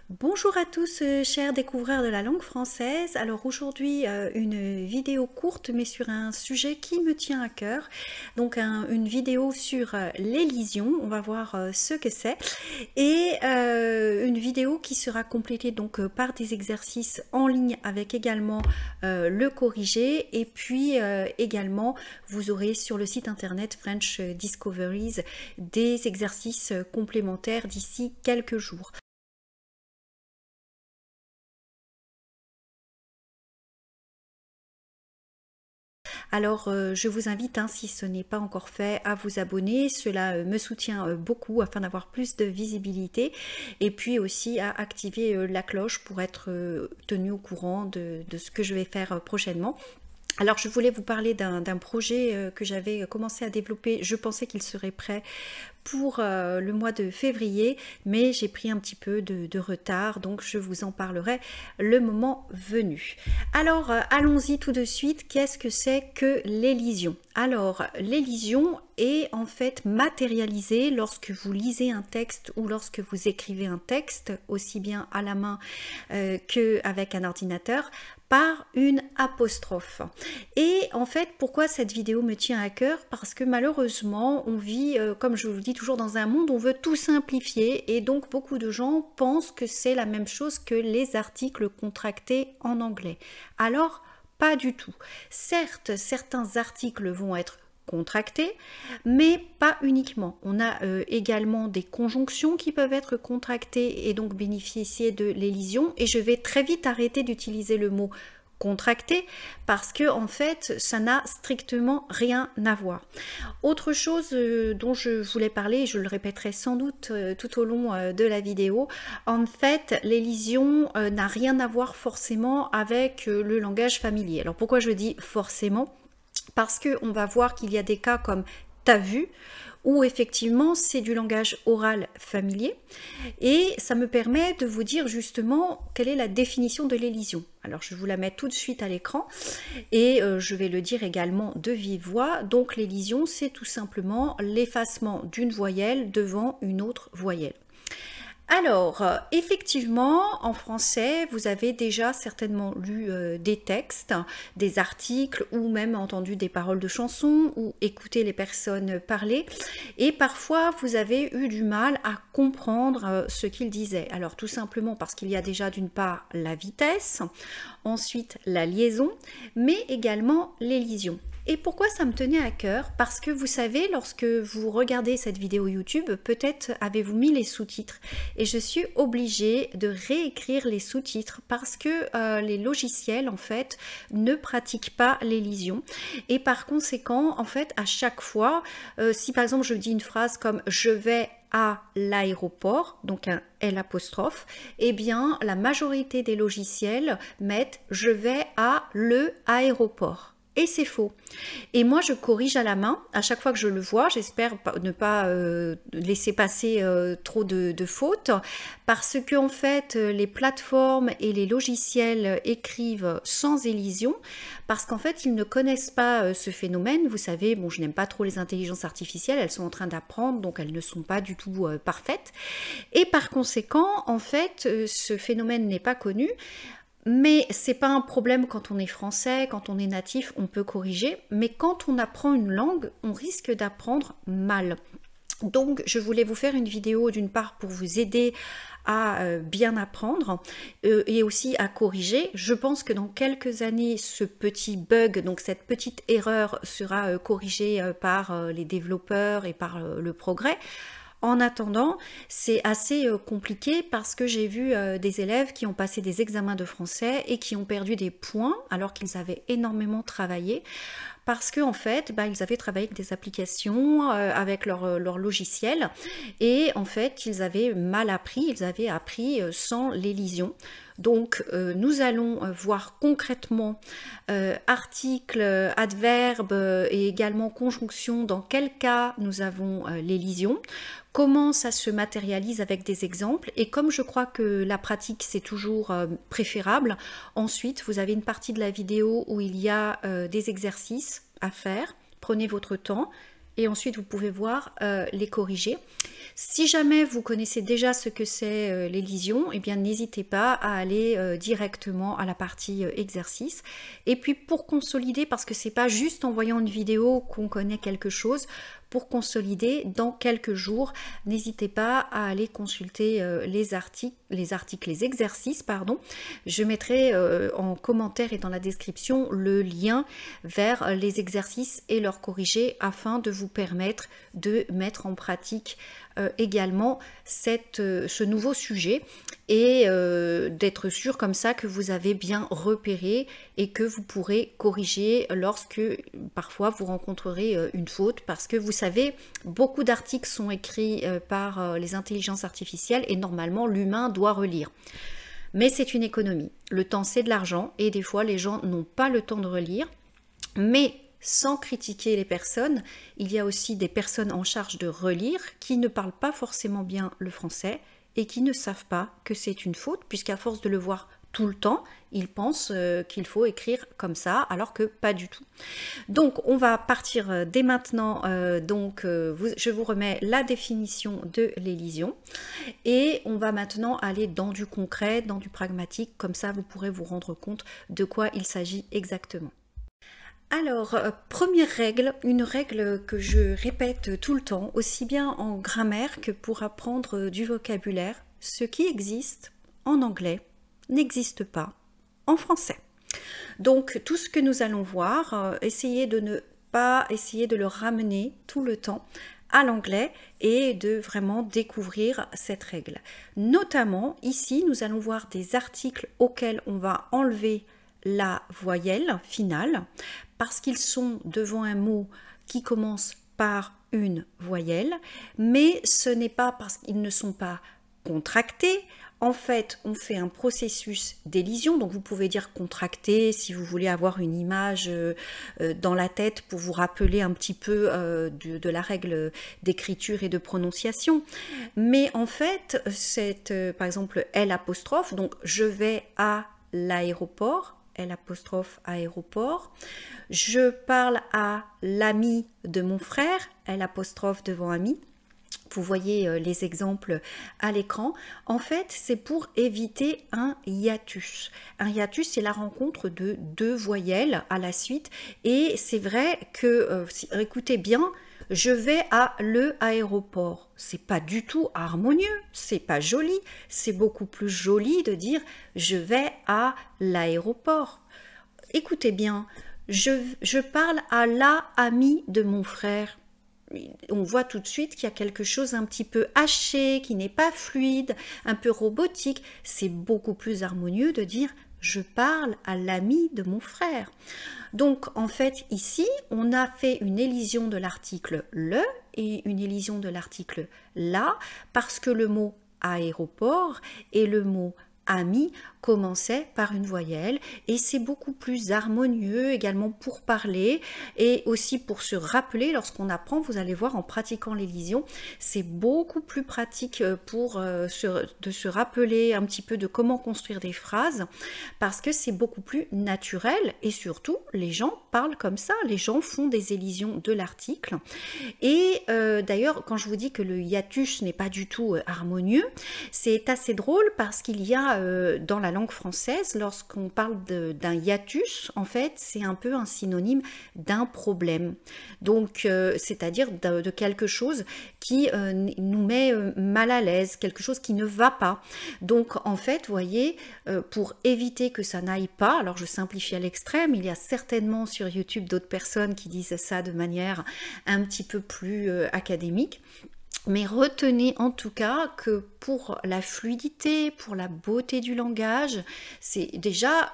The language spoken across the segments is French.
Bonjour à tous, chers découvreurs de la langue française. Alors aujourd'hui, une vidéo courte mais sur un sujet qui me tient à cœur. Donc une vidéo sur l'élision, on va voir ce que c'est. Et une vidéo qui sera complétée donc par des exercices en ligne avec également le corrigé. Et puis également, vous aurez sur le site internet French Discoveries des exercices complémentaires d'ici quelques jours. Alors, je vous invite, si ce n'est pas encore fait, à vous abonner. Cela me soutient beaucoup afin d'avoir plus de visibilité et puis aussi à activer la cloche pour être tenu au courant de ce que je vais faire prochainement. Alors, je voulais vous parler d'un projet que j'avais commencé à développer. Je pensais qu'il serait prêt pour le mois de février, mais j'ai pris un petit peu de retard, donc je vous en parlerai le moment venu. Alors, allons-y tout de suite. Qu'est-ce que c'est que l'élision? Alors, l'élision est en fait matérialisée lorsque vous lisez un texte ou lorsque vous écrivez un texte, aussi bien à la main qu'avec un ordinateur, par une apostrophe. Et en fait, pourquoi cette vidéo me tient à cœur? Parce que malheureusement, on vit, comme je vous le dis toujours, dans un monde où on veut tout simplifier et donc beaucoup de gens pensent que c'est la même chose que les articles contractés en anglais. Alors, pas du tout. Certes, certains articles vont être contractés, mais pas uniquement. On a également des conjonctions qui peuvent être contractées et donc bénéficier de l'élision. Et je vais très vite arrêter d'utiliser le mot contracté parce que en fait ça n'a strictement rien à voir. Autre chose dont je voulais parler, et je le répéterai sans doute tout au long de la vidéo, en fait l'élision n'a rien à voir forcément avec le langage familier. Alors pourquoi je dis forcément? Parce qu'on va voir qu'il y a des cas comme t'as vu, où effectivement c'est du langage oral familier, et ça me permet de vous dire justement quelle est la définition de l'élision. Alors je vous la mets tout de suite à l'écran, et je vais le dire également de vive voix. Donc l'élision, c'est tout simplement l'effacement d'une voyelle devant une autre voyelle. Alors, effectivement, en français, vous avez déjà certainement lu des textes, des articles ou même entendu des paroles de chansons ou écouté les personnes parler. Et parfois, vous avez eu du mal à comprendre ce qu'ils disaient. Alors, tout simplement parce qu'il y a déjà d'une part la vitesse, ensuite la liaison, mais également l'élision. Et pourquoi ça me tenait à cœur? Parce que vous savez, lorsque vous regardez cette vidéo YouTube, peut-être avez-vous mis les sous-titres. Et je suis obligée de réécrire les sous-titres parce que les logiciels, en fait, ne pratiquent pas l'élision. Et par conséquent, en fait, à chaque fois, si par exemple je dis une phrase comme « je vais à l'aéroport », donc un L apostrophe, eh bien, la majorité des logiciels mettent « je vais à le aéroport ». Et c'est faux. Et moi, je corrige à la main à chaque fois que je le vois. J'espère ne pas laisser passer trop de fautes, parce que en fait, les plateformes et les logiciels écrivent sans élision, parce qu'en fait, ils ne connaissent pas ce phénomène. Vous savez, bon, je n'aime pas trop les intelligences artificielles. Elles sont en train d'apprendre, donc elles ne sont pas du tout parfaites. Et par conséquent, en fait, ce phénomène n'est pas connu. Mais c'est pas un problème quand on est français, quand on est natif, on peut corriger. Mais quand on apprend une langue, on risque d'apprendre mal. Donc, je voulais vous faire une vidéo d'une part pour vous aider à bien apprendre et aussi à corriger. Je pense que dans quelques années, ce petit bug, donc cette petite erreur sera corrigée par les développeurs et par le progrès. En attendant, c'est assez compliqué parce que j'ai vu des élèves qui ont passé des examens de français et qui ont perdu des points alors qu'ils avaient énormément travaillé, parce qu'en fait, ils avaient travaillé avec des applications, avec leur logiciel, et en fait, ils avaient mal appris, ils avaient appris sans l'élision. Donc, nous allons voir concrètement articles, adverbes et également conjonction, dans quel cas nous avons l'élision, comment ça se matérialise avec des exemples, et comme je crois que la pratique c'est toujours préférable, ensuite vous avez une partie de la vidéo où il y a des exercices à faire. Prenez votre temps, et ensuite vous pouvez voir les corriger. Si jamais vous connaissez déjà ce que c'est l'élision, eh bien n'hésitez pas à aller directement à la partie exercice. Et puis pour consolider, parce que c'est pas juste en voyant une vidéo qu'on connaît quelque chose, pour consolider dans quelques jours, n'hésitez pas à aller consulter les exercices, pardon. Je mettrai en commentaire et dans la description le lien vers les exercices et leurs corrigés afin de vous permettre de mettre en pratique également ce nouveau sujet et d'être sûr comme ça que vous avez bien repéré et que vous pourrez corriger lorsque parfois vous rencontrerez une faute, parce que vous savez, beaucoup d'articles sont écrits par les intelligences artificielles et normalement l'humain doit relire. Mais c'est une économie. Le temps, c'est de l'argent et des fois les gens n'ont pas le temps de relire. Mais sans critiquer les personnes, il y a aussi des personnes en charge de relire qui ne parlent pas forcément bien le français et qui ne savent pas que c'est une faute, puisqu'à force de le voir tout le temps, ils pensent qu'il faut écrire comme ça, alors que pas du tout. Donc on va partir dès maintenant, je vous remets la définition de l'élision et on va maintenant aller dans du concret, dans du pragmatique, comme ça vous pourrez vous rendre compte de quoi il s'agit exactement. Alors, première règle, une règle que je répète tout le temps, aussi bien en grammaire que pour apprendre du vocabulaire, ce qui existe en anglais n'existe pas en français. Donc, tout ce que nous allons voir, essayez de ne pas essayer de le ramener tout le temps à l'anglais et de vraiment découvrir cette règle. Notamment, ici, nous allons voir des articles auxquels on va enlever la voyelle finale parce qu'ils sont devant un mot qui commence par une voyelle, mais ce n'est pas parce qu'ils ne sont pas contractés. En fait, on fait un processus d'élision, donc vous pouvez dire contracté si vous voulez avoir une image dans la tête pour vous rappeler un petit peu de la règle d'écriture et de prononciation. Mais en fait, par exemple, L', donc je vais à l'aéroport, L' aéroport. Je parle à l'ami de mon frère, L' devant ami. Vous voyez les exemples à l'écran. En fait, c'est pour éviter un hiatus. Un hiatus, c'est la rencontre de deux voyelles à la suite. Et c'est vrai que, écoutez bien, je vais à l'aéroport. C'est pas du tout harmonieux, c'est pas joli. C'est beaucoup plus joli de dire je vais à l'aéroport. Écoutez bien, je parle à la amie de mon frère. On voit tout de suite qu'il y a quelque chose un petit peu haché, qui n'est pas fluide, un peu robotique. C'est beaucoup plus harmonieux de dire je parle à l'ami de mon frère. Donc en fait ici on a fait une élision de l'article le et une élision de l'article la parce que le mot aéroport et le mot ami commençait par une voyelle et c'est beaucoup plus harmonieux également pour parler et aussi pour se rappeler lorsqu'on apprend. Vous allez voir en pratiquant l'élision, c'est beaucoup plus pratique pour de se rappeler un petit peu de comment construire des phrases parce que c'est beaucoup plus naturel et surtout les gens parlent comme ça, les gens font des élisions de l'article et d'ailleurs quand je vous dis que le hiatus n'est pas du tout harmonieux, c'est assez drôle parce qu'il y a dans la langue française, lorsqu'on parle d'un hiatus, en fait, c'est un peu un synonyme d'un problème. Donc, c'est-à-dire de quelque chose qui nous met mal à l'aise, quelque chose qui ne va pas. Donc, en fait, vous voyez, pour éviter que ça n'aille pas, alors je simplifie à l'extrême, il y a certainement sur YouTube d'autres personnes qui disent ça de manière un petit peu plus académique. Mais retenez en tout cas que pour la fluidité, pour la beauté du langage, c'est déjà,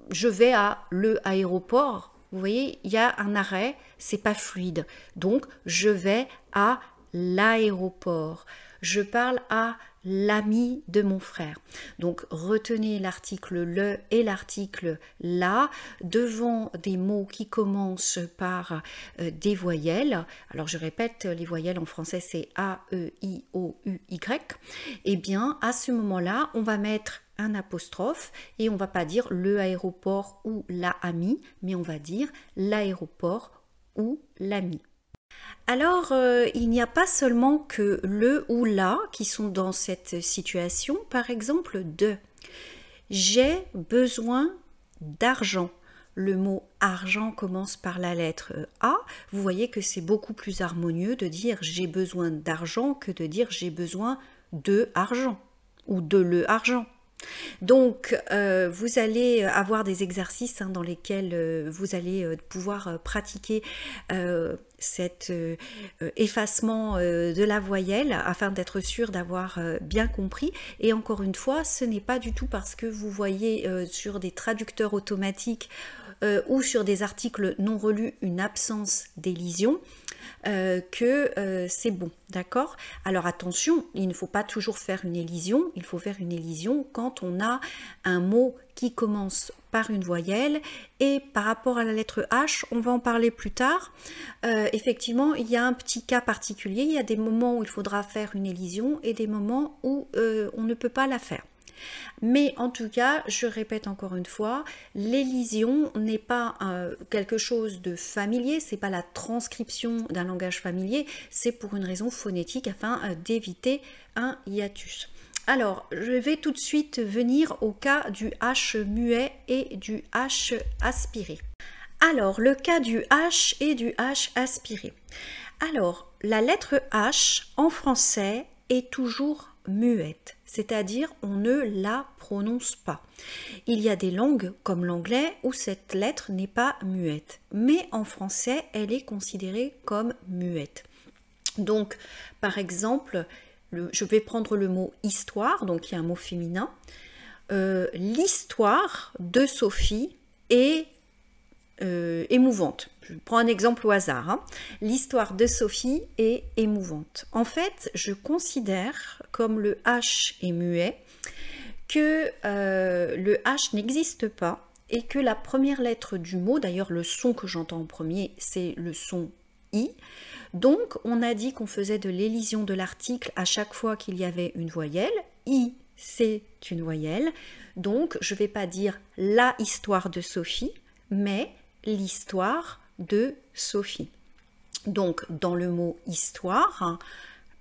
je vais à l'aéroport. Vous voyez, il y a un arrêt, c'est pas fluide. Donc, je vais à l'aéroport. Je parle à l'ami de mon frère. Donc retenez l'article le et l'article la devant des mots qui commencent par des voyelles. Alors je répète, les voyelles en français c'est A, E, I, O, U, Y. Et bien à ce moment-là, on va mettre un apostrophe et on va pas dire le aéroport ou la amie, mais on va dire l'aéroport ou l'ami. Alors, il n'y a pas seulement que le ou la qui sont dans cette situation. Par exemple, de j'ai besoin d'argent. Le mot argent commence par la lettre A. Vous voyez que c'est beaucoup plus harmonieux de dire j'ai besoin d'argent que de dire j'ai besoin de argent ou de le argent. Donc, vous allez avoir des exercices dans lesquels vous allez pouvoir pratiquer cet effacement de la voyelle afin d'être sûr d'avoir bien compris. Et encore une fois, ce n'est pas du tout parce que vous voyez sur des traducteurs automatiques ou sur des articles non relus une absence d'élision que c'est bon, d'accord? Alors attention, il ne faut pas toujours faire une élision, il faut faire une élision quand on a un mot qui commence par une voyelle et par rapport à la lettre H, on va en parler plus tard. Effectivement, il y a un petit cas particulier, il y a des moments où il faudra faire une élision et des moments où on ne peut pas la faire. Mais en tout cas, je répète encore une fois, l'élision n'est pas quelque chose de familier, c'est pas la transcription d'un langage familier, c'est pour une raison phonétique afin d'éviter un hiatus. Alors, je vais tout de suite venir au cas du H muet et du H aspiré. Alors, le cas du H et du H aspiré. Alors, la lettre H en français est toujours muette, c'est-à-dire on ne la prononce pas. Il y a des langues comme l'anglais où cette lettre n'est pas muette, mais en français elle est considérée comme muette. Donc par exemple, je vais prendre le mot histoire, donc il y a un mot féminin. L'histoire de Sophie est émouvante. Je prends un exemple au hasard. Hein. L'histoire de Sophie est émouvante. En fait, je considère, comme le H est muet, que le H n'existe pas et que la première lettre du mot, d'ailleurs le son que j'entends en premier, c'est le son I. Donc, on a dit qu'on faisait de l'élision de l'article à chaque fois qu'il y avait une voyelle. I, c'est une voyelle. Donc, je ne vais pas dire la histoire de Sophie, mais l'histoire de Sophie. Donc, dans le mot histoire, hein,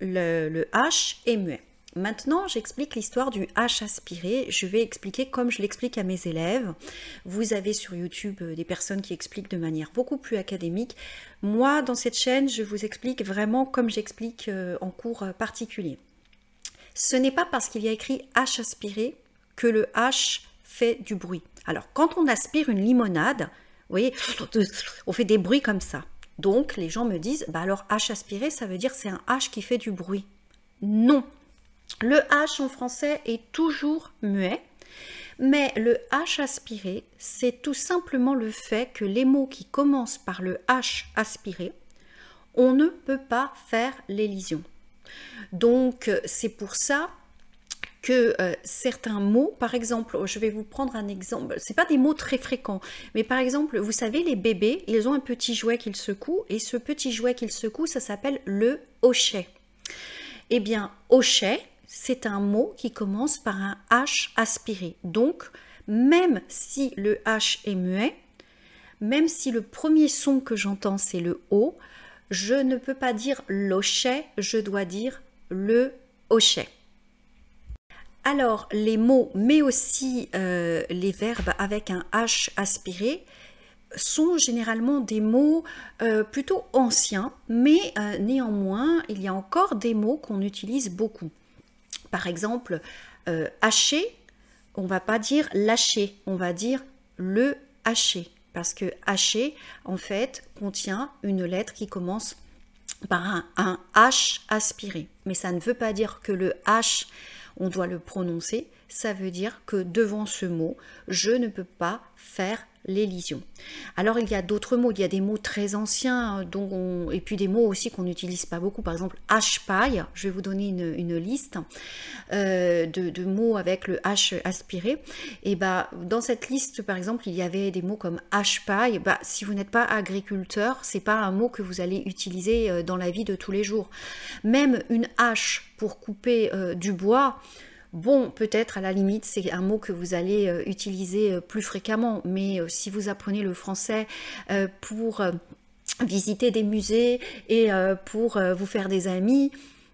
le H est muet. Maintenant, j'explique l'histoire du H aspiré. Je vais expliquer comme je l'explique à mes élèves. Vous avez sur YouTube des personnes qui expliquent de manière beaucoup plus académique. Moi, dans cette chaîne, je vous explique vraiment comme j'explique en cours particulier. Ce n'est pas parce qu'il y a écrit H aspiré que le H fait du bruit. Alors, quand on aspire une limonade, vous voyez, on fait des bruits comme ça. Donc, les gens me disent, bah alors H aspiré, ça veut dire c'est un H qui fait du bruit. Non. Le H en français est toujours muet, mais le H aspiré, c'est tout simplement le fait que les mots qui commencent par le H aspiré, on ne peut pas faire l'élision. Donc, c'est pour ça que certains mots, par exemple, je vais vous prendre un exemple, c'est pas des mots très fréquents, mais par exemple, vous savez, les bébés, ils ont un petit jouet qu'ils secouent, et ce petit jouet qu'ils secouent, ça s'appelle le hochet. Eh bien, hochet, c'est un mot qui commence par un H aspiré. Donc, même si le H est muet, même si le premier son que j'entends, c'est le O, je ne peux pas dire l'hochet, je dois dire le hochet. Alors, les mots, mais aussi les verbes avec un H aspiré, sont généralement des mots plutôt anciens, mais néanmoins, il y a encore des mots qu'on utilise beaucoup. Par exemple, hacher, on ne va pas dire lâcher, on va dire le hacher, parce que hacher, en fait, contient une lettre qui commence par un H aspiré. Mais ça ne veut pas dire que le H, on doit le prononcer, ça veut dire que devant ce mot, je ne peux pas faire l'élision. Alors il y a d'autres mots, il y a des mots très anciens et puis des mots aussi qu'on n'utilise pas beaucoup, par exemple H-paille, je vais vous donner une liste de mots avec le H aspiré, et dans cette liste par exemple il y avait des mots comme H-paille, si vous n'êtes pas agriculteur, c'est pas un mot que vous allez utiliser dans la vie de tous les jours. Même une hache pour couper du bois, bon, peut-être à la limite, c'est un mot que vous allez utiliser plus fréquemment, mais si vous apprenez le français pour visiter des musées et pour vous faire des amis.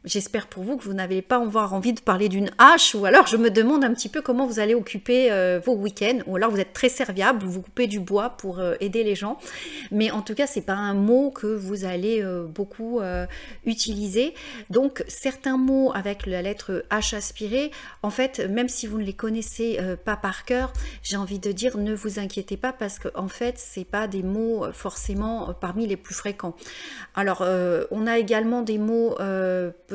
J'espère pour vous que vous n'avez pas envie de parler d'une hache, ou alors je me demande un petit peu comment vous allez occuper vos week-ends, ou alors vous êtes très serviable, vous coupez du bois pour aider les gens. Mais en tout cas, c'est pas un mot que vous allez beaucoup utiliser. Donc certains mots avec la lettre H aspirée, en fait, même si vous ne les connaissez pas par cœur, j'ai envie de dire, ne vous inquiétez pas, parce que en fait, c'est pas des mots forcément parmi les plus fréquents. Alors, on a également des mots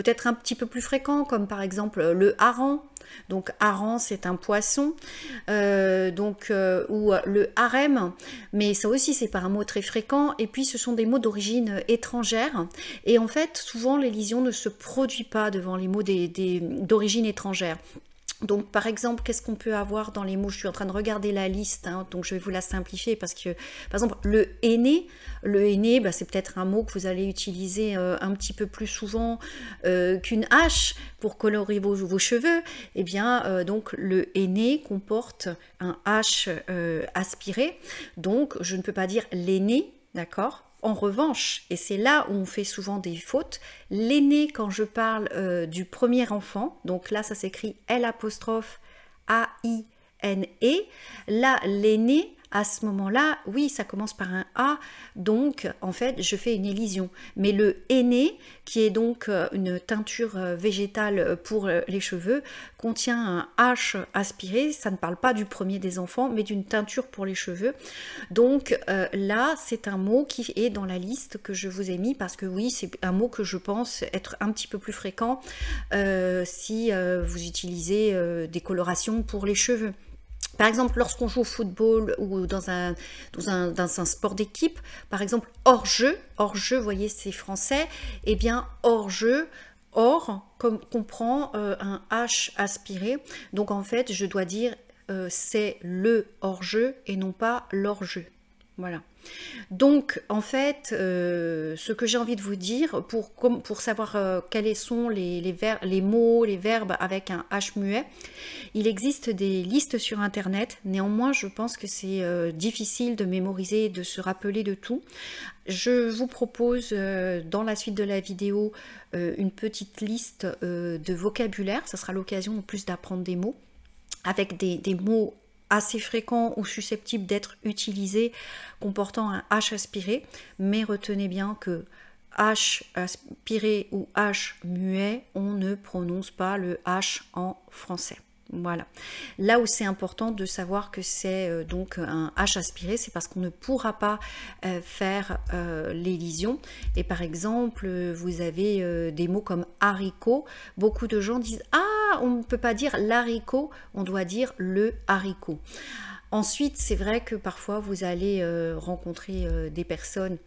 peut-être un petit peu plus fréquents, comme par exemple le hareng. Donc hareng, c'est un poisson, ou le harem, mais ça aussi c'est pas un mot très fréquent. Et puis ce sont des mots d'origine étrangère, et en fait souvent l'élision ne se produit pas devant les mots d'origine étrangère. Donc par exemple, qu'est-ce qu'on peut avoir dans les mots? Je suis en train de regarder la liste, hein, donc je vais vous la simplifier, parce que par exemple le henné, bah, c'est peut-être un mot que vous allez utiliser un petit peu plus souvent qu'une hache pour colorer vos cheveux. Et bien donc le henné comporte un H aspiré, donc je ne peux pas dire l'aîné, d'accord? En revanche, et c'est là où on fait souvent des fautes, l'aîné, quand je parle du premier enfant, donc là ça s'écrit L''A''I''N', là l'aîné, à ce moment-là, oui, ça commence par un A, donc en fait je fais une élision. Mais le henné, qui est donc une teinture végétale pour les cheveux, contient un H aspiré. Ça ne parle pas du premier des enfants, mais d'une teinture pour les cheveux. Donc là, c'est un mot qui est dans la liste que je vous ai mis, parce que oui, c'est un mot que je pense être un petit peu plus fréquent si vous utilisez des colorations pour les cheveux. Par exemple, lorsqu'on joue au football ou dans un sport d'équipe, par exemple hors-jeu, vous voyez, c'est français, et bien hors-jeu, hors comprend un H aspiré, donc en fait, je dois dire c'est le hors-jeu et non pas l'hors-jeu. Voilà. Donc, en fait, ce que j'ai envie de vous dire, pour savoir quels sont les mots, les verbes avec un H muet, il existe des listes sur Internet. Néanmoins, je pense que c'est difficile de mémoriser, de se rappeler de tout. Je vous propose, dans la suite de la vidéo, une petite liste de vocabulaire. Ça sera l'occasion en plus d'apprendre des mots, avec des mots assez fréquents ou susceptibles d'être utilisés comportant un H aspiré, mais retenez bien que H aspiré ou H muet, on ne prononce pas le H en français. Voilà. Là où c'est important de savoir que c'est donc un H aspiré, c'est parce qu'on ne pourra pas faire l'élision. Et par exemple, vous avez des mots comme haricot. Beaucoup de gens disent « Ah, on ne peut pas dire l'haricot, on doit dire le haricot ». Ensuite, c'est vrai que parfois vous allez rencontrer des personnes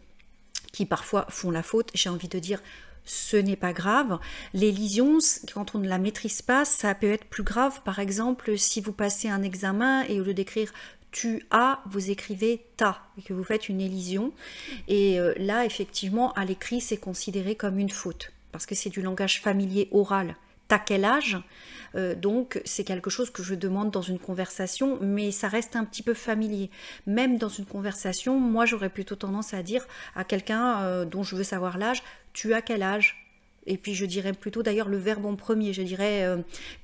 qui parfois font la faute. J'ai envie de dire, ce n'est pas grave. L'élision, quand on ne la maîtrise pas, ça peut être plus grave. Par exemple, si vous passez un examen et au lieu d'écrire tu as, vous écrivez ta, et que vous faites une élision. Et là, effectivement, à l'écrit, c'est considéré comme une faute, parce que c'est du langage familier oral. T'as quel âge? Donc c'est quelque chose que je demande dans une conversation, mais ça reste un petit peu familier. Même dans une conversation, moi j'aurais plutôt tendance à dire à quelqu'un dont je veux savoir l'âge, tu as quel âge? Et puis je dirais plutôt d'ailleurs le verbe en premier, je dirais,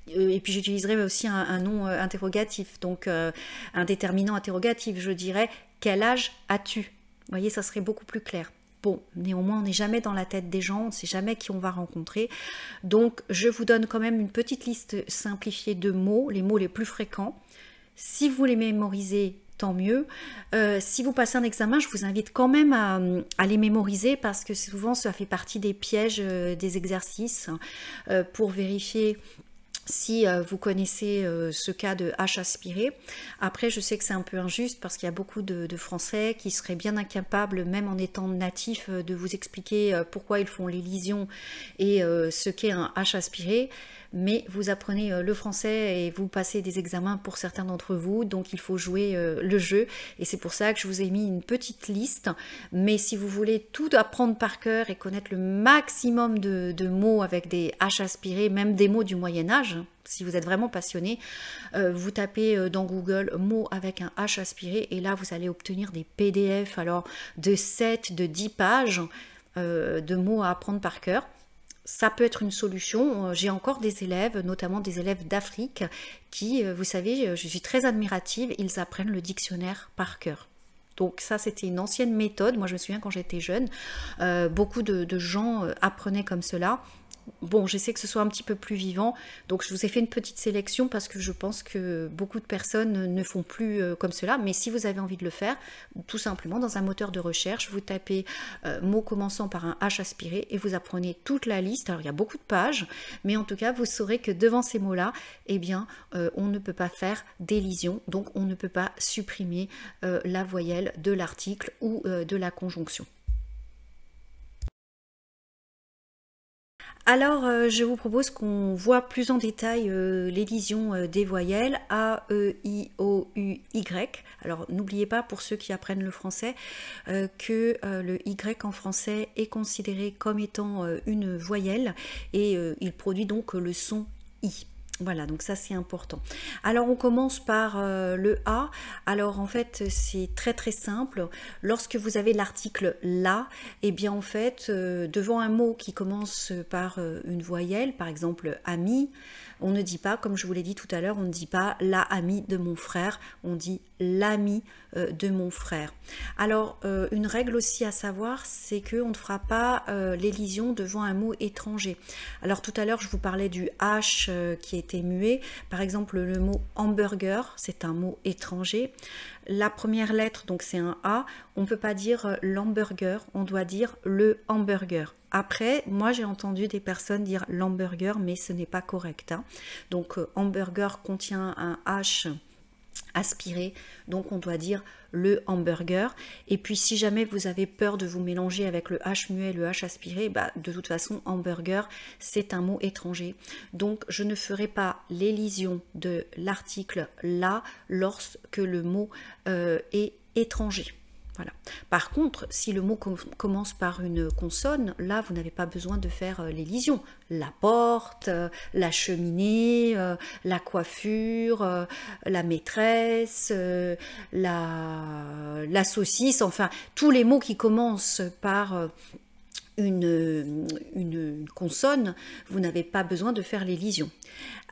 et puis j'utiliserai aussi un nom interrogatif, donc un déterminant interrogatif, je dirais quel âge as-tu? Vous voyez, ça serait beaucoup plus clair. Bon, néanmoins, on n'est jamais dans la tête des gens, on ne sait jamais qui on va rencontrer. Donc, je vous donne quand même une petite liste simplifiée de mots, les mots les plus fréquents. Si vous les mémorisez, tant mieux. Si vous passez un examen, je vous invite quand même à les mémoriser, parce que souvent, ça fait partie des pièges des exercices pour vérifier si vous connaissez ce cas de H aspiré. Après, je sais que c'est un peu injuste, parce qu'il y a beaucoup de Français qui seraient bien incapables, même en étant natifs, de vous expliquer pourquoi ils font l'élision et ce qu'est un H aspiré. Mais vous apprenez le français et vous passez des examens pour certains d'entre vous, donc il faut jouer le jeu, et c'est pour ça que je vous ai mis une petite liste. Mais si vous voulez tout apprendre par cœur et connaître le maximum de mots avec des H aspirés, même des mots du Moyen-Âge, images. Si vous êtes vraiment passionné, vous tapez dans Google mots avec un H aspiré et là vous allez obtenir des PDF alors de 7, de 10 pages de mots à apprendre par cœur. Ça peut être une solution. J'ai encore des élèves, notamment des élèves d'Afrique, qui, vous savez, je suis très admirative, ils apprennent le dictionnaire par cœur. Donc ça, c'était une ancienne méthode. Moi, je me souviens quand j'étais jeune, beaucoup de gens apprenaient comme cela. Bon, j'essaie que ce soit un petit peu plus vivant, donc je vous ai fait une petite sélection parce que je pense que beaucoup de personnes ne font plus comme cela, mais si vous avez envie de le faire, tout simplement dans un moteur de recherche, vous tapez mots commençant par un H aspiré et vous apprenez toute la liste. Alors il y a beaucoup de pages, mais en tout cas vous saurez que devant ces mots-là, eh bien on ne peut pas faire d'élision, donc on ne peut pas supprimer la voyelle de l'article ou de la conjonction. Alors, je vous propose qu'on voit plus en détail l'élision des voyelles A, E, I, O, U, Y. Alors, n'oubliez pas, pour ceux qui apprennent le français, que le Y en français est considéré comme étant une voyelle et il produit donc le son I. Voilà, donc ça c'est important. Alors on commence par le A. Alors en fait c'est très très simple. Lorsque vous avez l'article la, et bien en fait devant un mot qui commence par une voyelle, par exemple ami, on ne dit pas, comme je vous l'ai dit tout à l'heure, on ne dit pas la amie de mon frère, on dit l'ami de mon frère. Alors une règle aussi à savoir, c'est qu'on ne fera pas l'élision devant un mot étranger. Alors tout à l'heure je vous parlais du H qui était muet, par exemple le mot hamburger, c'est un mot étranger. La première lettre, donc c'est un A, on ne peut pas dire l'hamburger, on doit dire le hamburger. Après, moi j'ai entendu des personnes dire l'hamburger, mais ce n'est pas correct. Hein. Donc hamburger contient un H aspiré, donc on doit dire le hamburger. Et puis si jamais vous avez peur de vous mélanger avec le H muet et le H aspiré, bah, de toute façon hamburger c'est un mot étranger, donc je ne ferai pas l'élision de l'article là lorsque le mot est étranger. Voilà. Par contre, si le mot commence par une consonne, là, vous n'avez pas besoin de faire l'élision. La porte, la cheminée, la coiffure, la maîtresse, la saucisse, enfin, tous les mots qui commencent par une consonne, vous n'avez pas besoin de faire l'élision.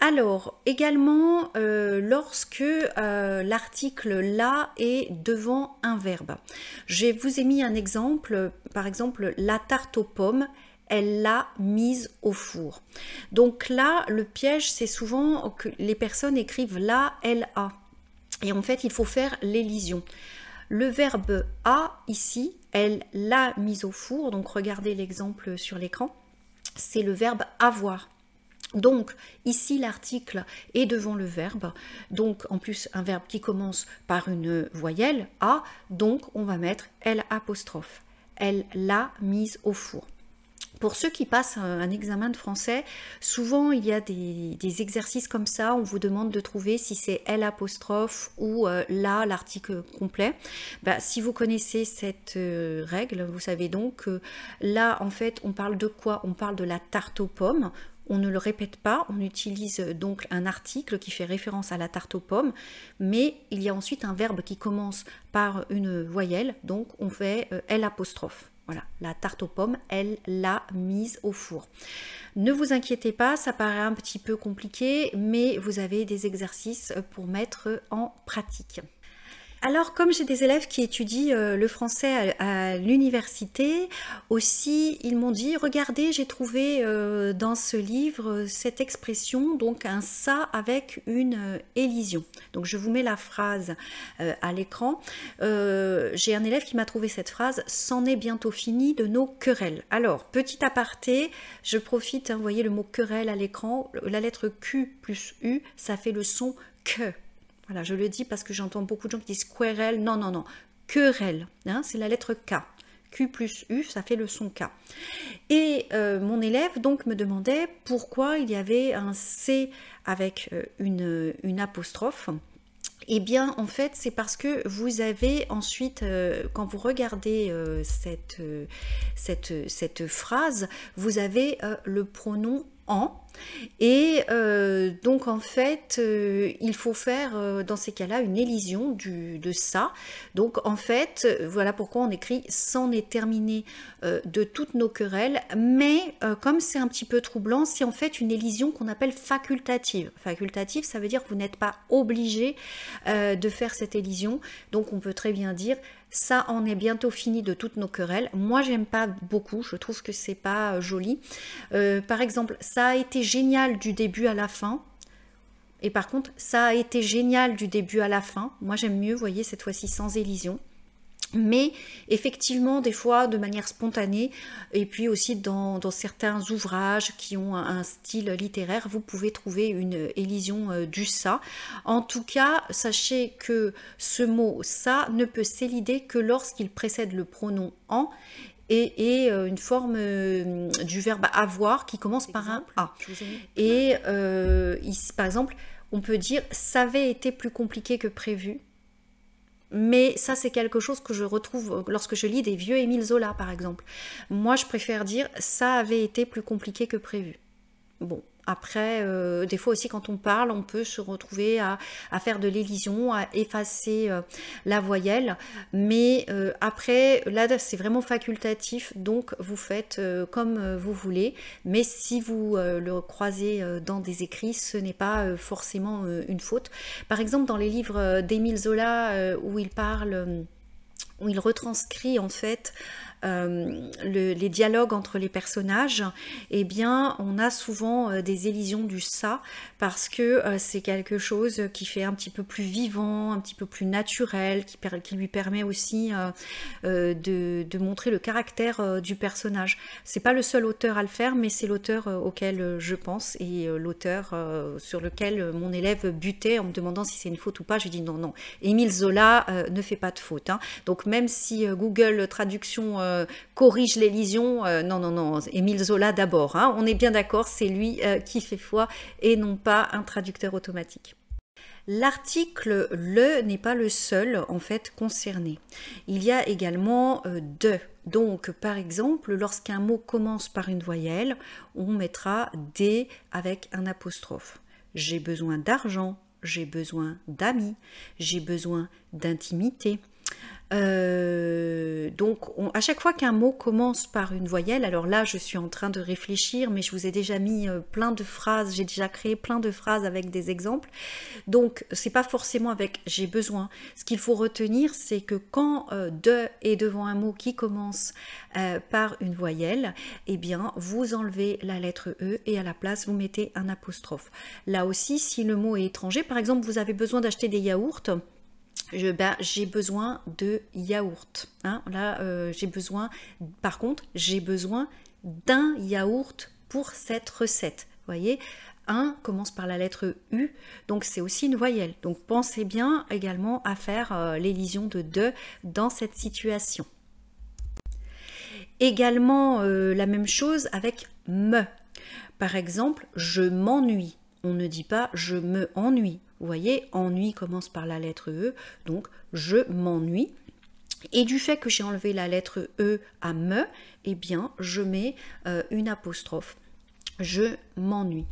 Alors, également, lorsque l'article là est devant un verbe. Je vous ai mis un exemple, par exemple, la tarte aux pommes, elle l'a mise au four. Donc là, le piège, c'est souvent que les personnes écrivent là, elle a. Et en fait, il faut faire l'élision. Le verbe a ici, elle l'a mise au four, donc regardez l'exemple sur l'écran, c'est le verbe avoir. Donc ici l'article est devant le verbe, donc en plus un verbe qui commence par une voyelle a, donc on va mettre L apostrophe. Elle l'a mise au four. Pour ceux qui passent un examen de français, souvent il y a des exercices comme ça, on vous demande de trouver si c'est L apostrophe ou là l'article complet. Bah, si vous connaissez cette règle, vous savez donc que là en fait on parle de quoi? On parle de la tarte aux pommes. On ne le répète pas, on utilise donc un article qui fait référence à la tarte aux pommes, mais il y a ensuite un verbe qui commence par une voyelle, donc on fait L apostrophe. Voilà, la tarte aux pommes, elle l'a mise au four. Ne vous inquiétez pas, ça paraît un petit peu compliqué, mais vous avez des exercices pour mettre en pratique. Alors, comme j'ai des élèves qui étudient le français à l'université, aussi, ils m'ont dit, regardez, j'ai trouvé dans ce livre cette expression, donc un ça avec une élision. Donc, je vous mets la phrase à l'écran. J'ai un élève qui m'a trouvé cette phrase, c'en est bientôt fini de nos querelles. Alors, petit aparté, je profite, vous voyez le mot querelle à l'écran, la lettre Q plus U, ça fait le son que. Voilà, je le dis parce que j'entends beaucoup de gens qui disent querelle. Non, non, non. Querelle, hein, c'est la lettre K. Q plus U, ça fait le son K. Et mon élève donc me demandait pourquoi il y avait un C avec une apostrophe. Eh bien, en fait, c'est parce que vous avez ensuite, quand vous regardez cette phrase, vous avez le pronom en. Et donc en fait, il faut faire dans ces cas-là une élision de ça. Donc en fait, voilà pourquoi on écrit « c'en est terminé de toutes nos querelles », mais comme c'est un petit peu troublant, c'est en fait une élision qu'on appelle facultative. Facultative, ça veut dire que vous n'êtes pas obligé de faire cette élision. Donc on peut très bien dire ça en est bientôt fini de toutes nos querelles. Moi, j'aime pas beaucoup, je trouve que c'est pas joli. Par exemple, ça a été génial du début à la fin. Et par contre, ça a été génial du début à la fin. Moi, j'aime mieux, vous voyez, cette fois-ci sans élision. Mais effectivement, des fois, de manière spontanée, et puis aussi dans certains ouvrages qui ont un style littéraire, vous pouvez trouver une élision du ça. En tout cas, sachez que ce mot ça ne peut s'élider que lorsqu'il précède le pronom en et une forme du verbe avoir qui commence par un a. Et ici, par exemple, on peut dire ça avait été plus compliqué que prévu. Mais ça, c'est quelque chose que je retrouve lorsque je lis des vieux Émile Zola, par exemple. Moi, je préfère dire « ça avait été plus compliqué que prévu ». Bon, après, des fois aussi, quand on parle, on peut se retrouver à faire de l'élision, à effacer la voyelle. Mais après, là, c'est vraiment facultatif, donc vous faites comme vous voulez. Mais si vous le croisez dans des écrits, ce n'est pas forcément une faute. Par exemple, dans les livres d'Émile Zola, où il parle... où il retranscrit en fait les dialogues entre les personnages, eh bien on a souvent des élisions du ça parce que c'est quelque chose qui fait un petit peu plus vivant, un petit peu plus naturel, qui lui permet aussi de montrer le caractère du personnage. C'est pas le seul auteur à le faire, mais c'est l'auteur auquel je pense et l'auteur sur lequel mon élève butait en me demandant si c'est une faute ou pas. Je dis non, non, Émile Zola ne fait pas de faute, hein. Donc même si Google Traduction corrige l'élision, non, non, non, Émile Zola d'abord, hein. On est bien d'accord, c'est lui qui fait foi et non pas un traducteur automatique. L'article le n'est pas le seul en fait concerné. Il y a également de. Donc par exemple, lorsqu'un mot commence par une voyelle, on mettra des avec un apostrophe. J'ai besoin d'argent, j'ai besoin d'amis, j'ai besoin d'intimité. Donc à chaque fois qu'un mot commence par une voyelle, alors là je suis en train de réfléchir, mais je vous ai déjà mis plein de phrases, j'ai déjà créé plein de phrases avec des exemples, donc c'est pas forcément avec j'ai besoin. Ce qu'il faut retenir, c'est que quand de est devant un mot qui commence par une voyelle, eh bien vous enlevez la lettre E et à la place vous mettez un apostrophe. Là aussi, si le mot est étranger, par exemple vous avez besoin d'acheter des yaourts, j'ai besoin de yaourt, hein. Là j'ai besoin, par contre j'ai besoin d'un yaourt pour cette recette, vous voyez, un commence par la lettre U, donc c'est aussi une voyelle, donc pensez bien également à faire l'élision de dans cette situation. Également la même chose avec me, par exemple je m'ennuie, on ne dit pas je me ennuie. Vous voyez, ennui commence par la lettre E, donc je m'ennuie. Et du fait que j'ai enlevé la lettre E à me, eh bien, je mets une apostrophe. Je m'ennuie.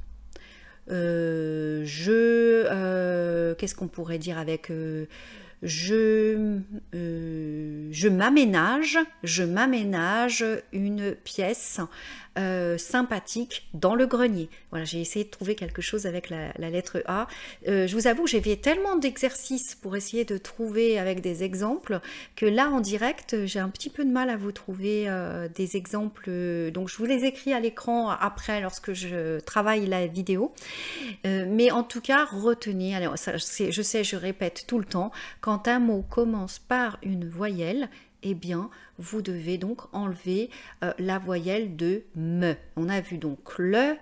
Qu'est-ce qu'on pourrait dire avec je m'aménage une pièce sympathique dans le grenier. Voilà, j'ai essayé de trouver quelque chose avec la lettre A. Je vous avoue, j'ai fait tellement d'exercices pour essayer de trouver avec des exemples que là, en direct, j'ai un petit peu de mal à vous trouver des exemples. Donc, je vous les écris à l'écran après lorsque je travaille la vidéo. Mais en tout cas, retenez, alors, ça, je sais, je répète tout le temps, quand un mot commence par une voyelle, eh bien, vous devez donc enlever la voyelle de me. On a vu donc le,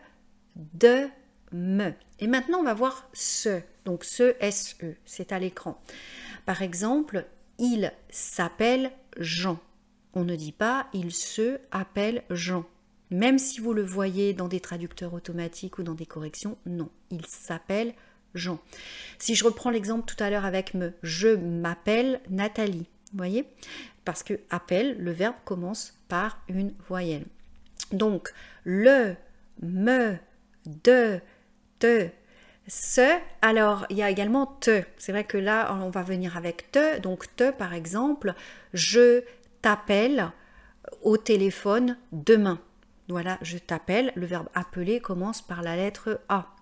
de, me. Et maintenant, on va voir ce. Donc, ce, S-E, c'est à l'écran. Par exemple, il s'appelle Jean. On ne dit pas il se appelle Jean. Même si vous le voyez dans des traducteurs automatiques ou dans des corrections, non. Il s'appelle Jean. Si je reprends l'exemple tout à l'heure avec me, je m'appelle Nathalie. Vous voyez? Parce que appelle, le verbe commence par une voyelle. Donc, le, me, de, te, ce. Alors, il y a également te. C'est vrai que là, on va venir avec te. Donc, te, par exemple, je t'appelle au téléphone demain. Voilà, je t'appelle. Le verbe appeler commence par la lettre A.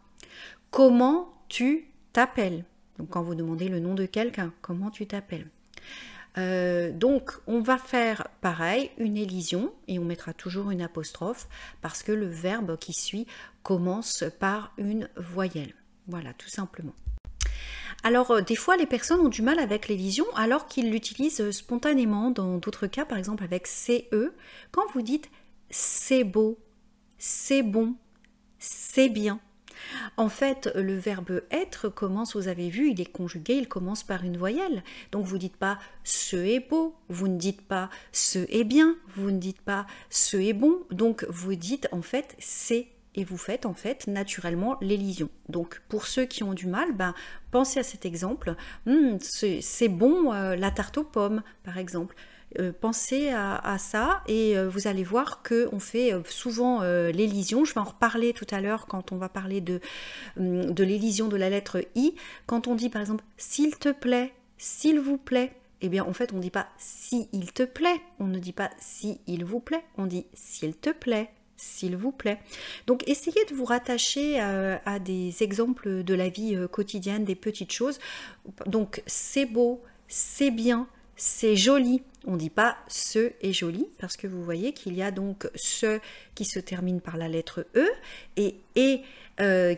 Comment tu t'appelles? Donc, quand vous demandez le nom de quelqu'un, comment tu t'appelles? Donc on va faire pareil, une élision, et on mettra toujours une apostrophe parce que le verbe qui suit commence par une voyelle. Voilà, tout simplement. Alors des fois les personnes ont du mal avec l'élision alors qu'ils l'utilisent spontanément, dans d'autres cas par exemple avec CE. Quand vous dites c'est beau, c'est bon, c'est bien, en fait, le verbe être commence, vous avez vu, il est conjugué, il commence par une voyelle. Donc vous ne dites pas ce est beau, vous ne dites pas ce est bien, vous ne dites pas ce est bon. Donc vous dites en fait c'est, et vous faites en fait naturellement l'élision. Donc pour ceux qui ont du mal, ben, pensez à cet exemple. C'est bon la tarte aux pommes par exemple. Pensez à ça et vous allez voir qu'on fait souvent l'élision. Je vais en reparler tout à l'heure quand on va parler de l'élision de la lettre I. Quand on dit par exemple s'il te plaît, s'il vous plaît, eh bien en fait on ne dit pas si il te plaît, on ne dit pas si il vous plaît, on dit s'il te plaît, s'il vous plaît. Donc essayez de vous rattacher à des exemples de la vie quotidienne, des petites choses. Donc c'est beau, c'est bien, c'est joli. On ne dit pas ce est joli parce que vous voyez qu'il y a donc ce qui se termine par la lettre E et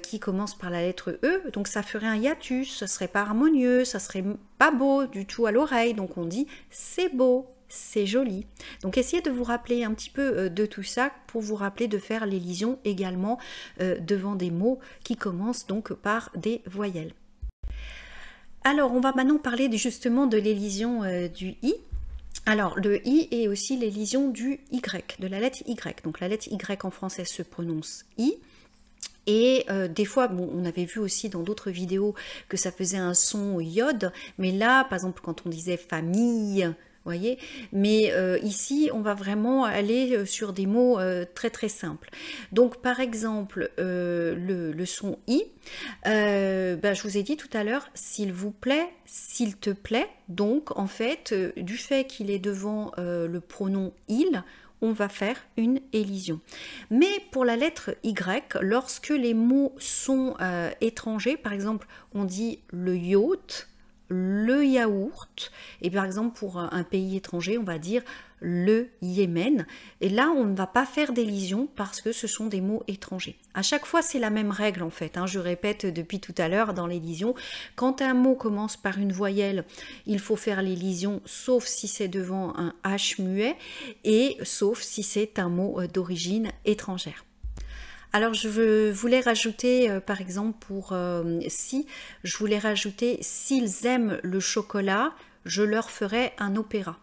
qui commence par la lettre E. Donc ça ferait un hiatus, ça serait pas harmonieux, ça serait pas beau du tout à l'oreille. Donc on dit c'est beau, c'est joli. Donc essayez de vous rappeler un petit peu de tout ça pour vous rappeler de faire l'élision également devant des mots qui commencent donc par des voyelles. Alors, on va maintenant parler justement de l'élision du I. Alors, le I est aussi l'élision du Y, de la lettre Y. Donc, la lettre Y en français se prononce I. Et des fois, bon, on avait vu aussi dans d'autres vidéos que ça faisait un son iode. Mais là, par exemple, quand on disait famille, voyez, mais ici on va vraiment aller sur des mots très très simples. Donc par exemple le son I, je vous ai dit tout à l'heure s'il vous plaît, s'il te plaît. Donc en fait du fait qu'il est devant le pronom il, on va faire une élision. Mais pour la lettre Y, lorsque les mots sont étrangers, par exemple on dit le yacht, le yaourt, et par exemple pour un pays étranger, on va dire le Yémen. Et là, on ne va pas faire d'élision parce que ce sont des mots étrangers. À chaque fois, c'est la même règle en fait. Je répète depuis tout à l'heure dans l'élision. Quand un mot commence par une voyelle, il faut faire l'élision, sauf si c'est devant un H muet et sauf si c'est un mot d'origine étrangère. Alors je voulais rajouter par exemple pour si, je voulais rajouter s'ils aiment le chocolat, je leur ferai un opéra.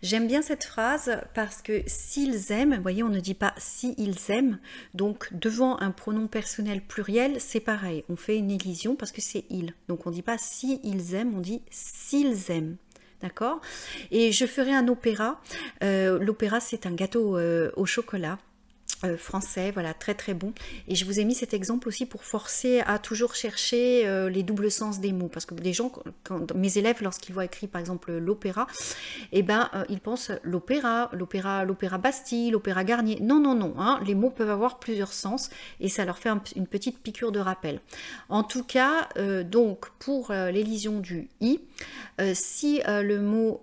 J'aime bien cette phrase parce que s'ils aiment, vous voyez on ne dit pas si ils aiment, donc devant un pronom personnel pluriel c'est pareil, on fait une élision parce que c'est ils, donc on ne dit pas si ils aiment, on dit s'ils aiment. D'accord? Et je ferai un opéra. L'opéra c'est un gâteau au chocolat. Français, voilà, très très bon. Et je vous ai mis cet exemple aussi pour forcer à toujours chercher les doubles sens des mots. Parce que les gens, mes élèves, lorsqu'ils voient écrit par exemple l'opéra, ils pensent l'opéra Bastille, l'opéra Garnier. Non, non, non, les mots peuvent avoir plusieurs sens et ça leur fait une petite piqûre de rappel. En tout cas, donc pour l'élision du i, si le mot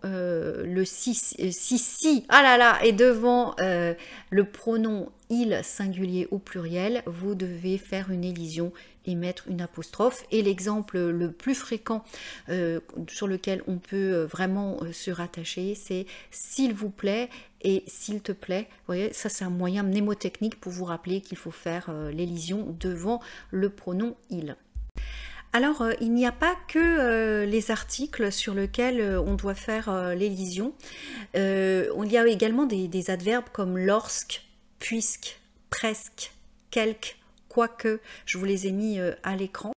si, ah là là, est devant le pronom il singulier au pluriel, vous devez faire une élision et mettre une apostrophe. Et l'exemple le plus fréquent sur lequel on peut vraiment se rattacher, c'est s'il vous plaît et s'il te plaît. Vous voyez, ça c'est un moyen mnémotechnique pour vous rappeler qu'il faut faire l'élision devant le pronom il. Alors, il n'y a pas que les articles sur lesquels on doit faire l'élision. Il y a également des adverbes comme lorsque, puisque, presque, quelque, quoique. Je vous les ai mis à l'écran.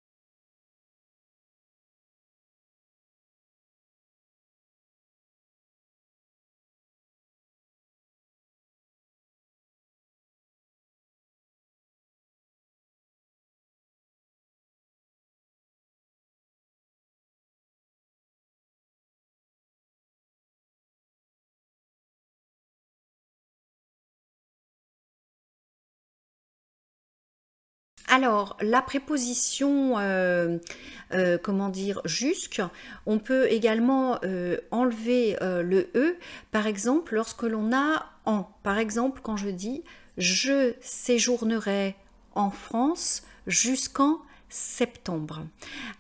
Alors, la préposition, comment dire, jusque, on peut également enlever le E, par exemple, lorsque l'on a en. Par exemple, quand je dis « je séjournerai en France jusqu'en septembre ».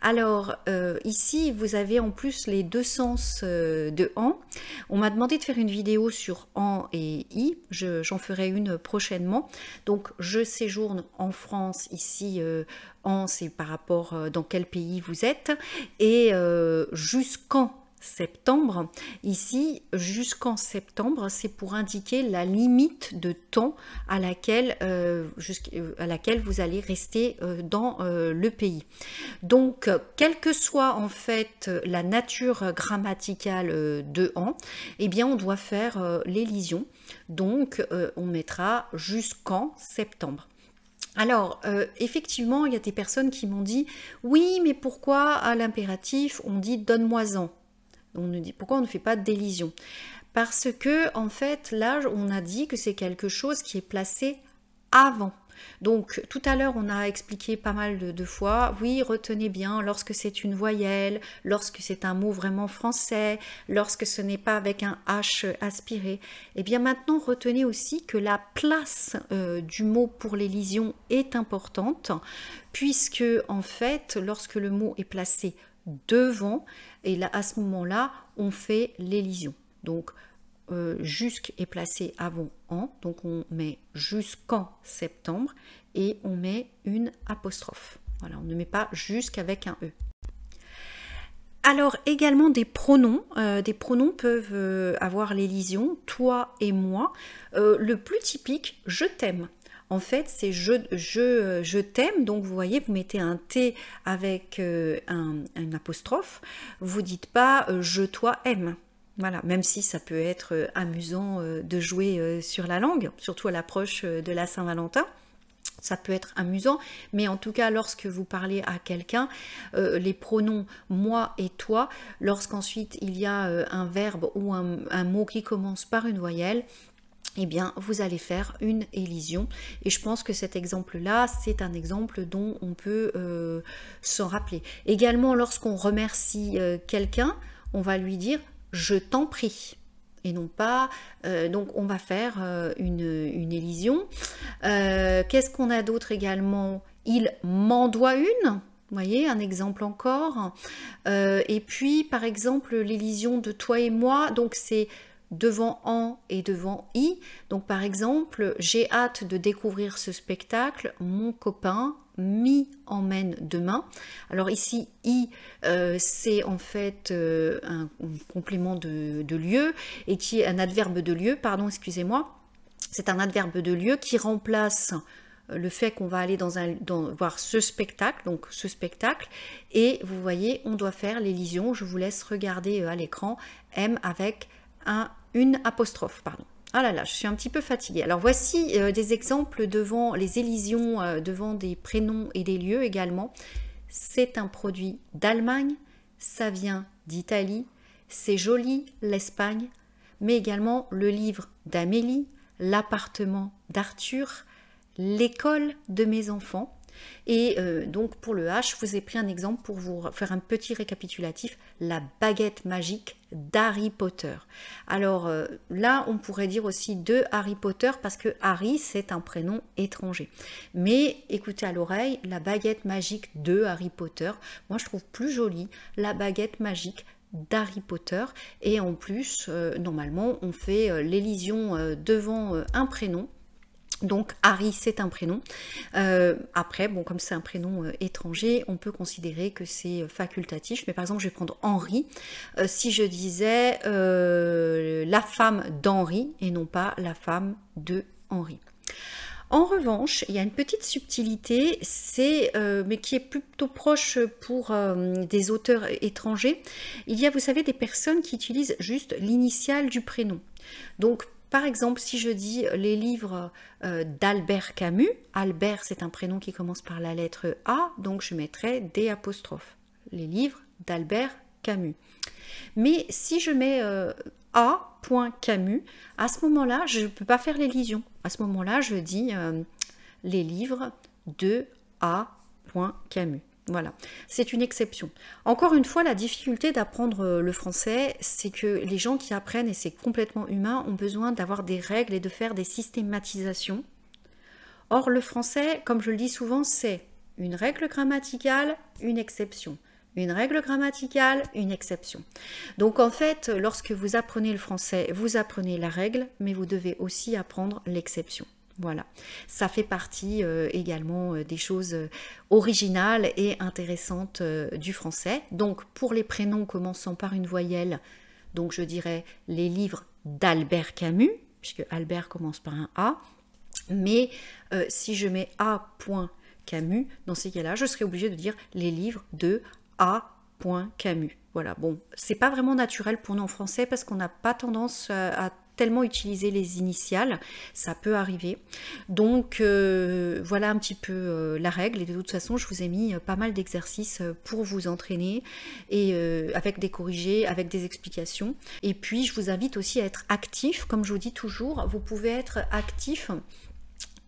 Alors, ici, vous avez en plus les deux sens de « en ». On m'a demandé de faire une vidéo sur « en » et « i ». J'en ferai une prochainement. Donc, je séjourne en France, ici, en, c'est par rapport dans quel pays vous êtes. Et jusqu'en septembre, ici, jusqu'en septembre, c'est pour indiquer la limite de temps à laquelle vous allez rester dans le pays. Donc, quelle que soit en fait la nature grammaticale de en, eh bien on doit faire l'élision. Donc, on mettra jusqu'en septembre. Alors, effectivement, il y a des personnes qui m'ont dit « Oui, mais pourquoi à l'impératif, on dit « donne-moi-en » On nous dit pourquoi on ne fait pas d'élision? Parce que en fait là on a dit que c'est quelque chose qui est placé avant. Donc tout à l'heure on a expliqué pas mal de fois, oui retenez bien lorsque c'est une voyelle, lorsque c'est un mot vraiment français, lorsque ce n'est pas avec un H aspiré. Et bien maintenant retenez aussi que la place du mot pour l'élision est importante, puisque en fait lorsque le mot est placé devant, et là à ce moment-là on fait l'élision. Donc jusque est placé avant en, donc on met jusqu'en septembre et on met une apostrophe. Voilà, on ne met pas jusqu'avec un E. Alors également des pronoms peuvent avoir l'élision, toi et moi. Le plus typique, je t'aime. En fait, c'est je t'aime, donc vous voyez, vous mettez un T avec un apostrophe, vous dites pas je toi aime. Voilà, même si ça peut être amusant de jouer sur la langue, surtout à l'approche de la Saint-Valentin. Ça peut être amusant, mais en tout cas, lorsque vous parlez à quelqu'un, les pronoms moi et toi, lorsqu'ensuite il y a un verbe ou un mot qui commence par une voyelle, eh bien, vous allez faire une élision. Et je pense que cet exemple-là, c'est un exemple dont on peut s'en rappeler. Également, lorsqu'on remercie quelqu'un, on va lui dire « je t'en prie ». Et non pas, donc on va faire une élision. Qu'est-ce qu'on a d'autre également? Il m'en doit une. Vous voyez, un exemple encore. Et puis, par exemple, l'élision de toi et moi, donc c'est devant en et devant i. Donc par exemple, j'ai hâte de découvrir ce spectacle, mon copain m'y emmène demain. Alors ici, i, c'est en fait un complément de lieu, et qui est un adverbe de lieu, pardon, excusez-moi. C'est un adverbe de lieu qui remplace le fait qu'on va aller voir ce spectacle, donc ce spectacle, et vous voyez, on doit faire l'élision. Je vous laisse regarder à l'écran, M avec une apostrophe, pardon. Ah là là, je suis un petit peu fatiguée. Alors voici des exemples devant les élisions, devant des prénoms et des lieux également. C'est un produit d'Allemagne, ça vient d'Italie, c'est joli, l'Espagne, mais également le livre d'Amélie, l'appartement d'Arthur, l'école de mes enfants. Et donc pour le H, je vous ai pris un exemple pour vous faire un petit récapitulatif, la baguette magique d'Harry Potter. Alors là, on pourrait dire aussi de Harry Potter parce que Harry, c'est un prénom étranger. Mais écoutez à l'oreille, la baguette magique de Harry Potter, moi je trouve plus jolie la baguette magique d'Harry Potter. Et en plus, normalement, on fait l'élision devant un prénom. Donc Harry, c'est un prénom. Après, bon, comme c'est un prénom étranger, on peut considérer que c'est facultatif. Mais par exemple, je vais prendre Henri. Si je disais la femme d'Henri et non pas la femme de Henri. En revanche, il y a une petite subtilité, mais qui est plutôt proche pour des auteurs étrangers. Il y a, vous savez, des personnes qui utilisent juste l'initiale du prénom. Donc, par exemple, si je dis les livres d'Albert Camus, Albert c'est un prénom qui commence par la lettre A, donc je mettrai des apostrophes. Les livres d'Albert Camus. Mais si je mets A.Camus, à ce moment-là, je ne peux pas faire l'élision. À ce moment-là, je dis les livres de A.Camus. Voilà, c'est une exception. Encore une fois, la difficulté d'apprendre le français, c'est que les gens qui apprennent, et c'est complètement humain, ont besoin d'avoir des règles et de faire des systématisations. Or, le français, comme je le dis souvent, c'est une règle grammaticale, une exception. Une règle grammaticale, une exception. Donc en fait, lorsque vous apprenez le français, vous apprenez la règle, mais vous devez aussi apprendre l'exception. Voilà, ça fait partie également des choses originales et intéressantes du français. Donc pour les prénoms commençant par une voyelle, donc je dirais les livres d'Albert Camus, puisque Albert commence par un A, mais si je mets A.Camus, dans ces cas-là, je serai obligée de dire les livres de A.Camus. Voilà, bon, c'est pas vraiment naturel pour nous en français parce qu'on n'a pas tendance à tellement utiliser les initiales, ça peut arriver. Donc voilà un petit peu la règle, et de toute façon je vous ai mis pas mal d'exercices pour vous entraîner, et avec des corrigés, avec des explications. Et puis je vous invite aussi à être actif, comme je vous dis toujours, vous pouvez être actif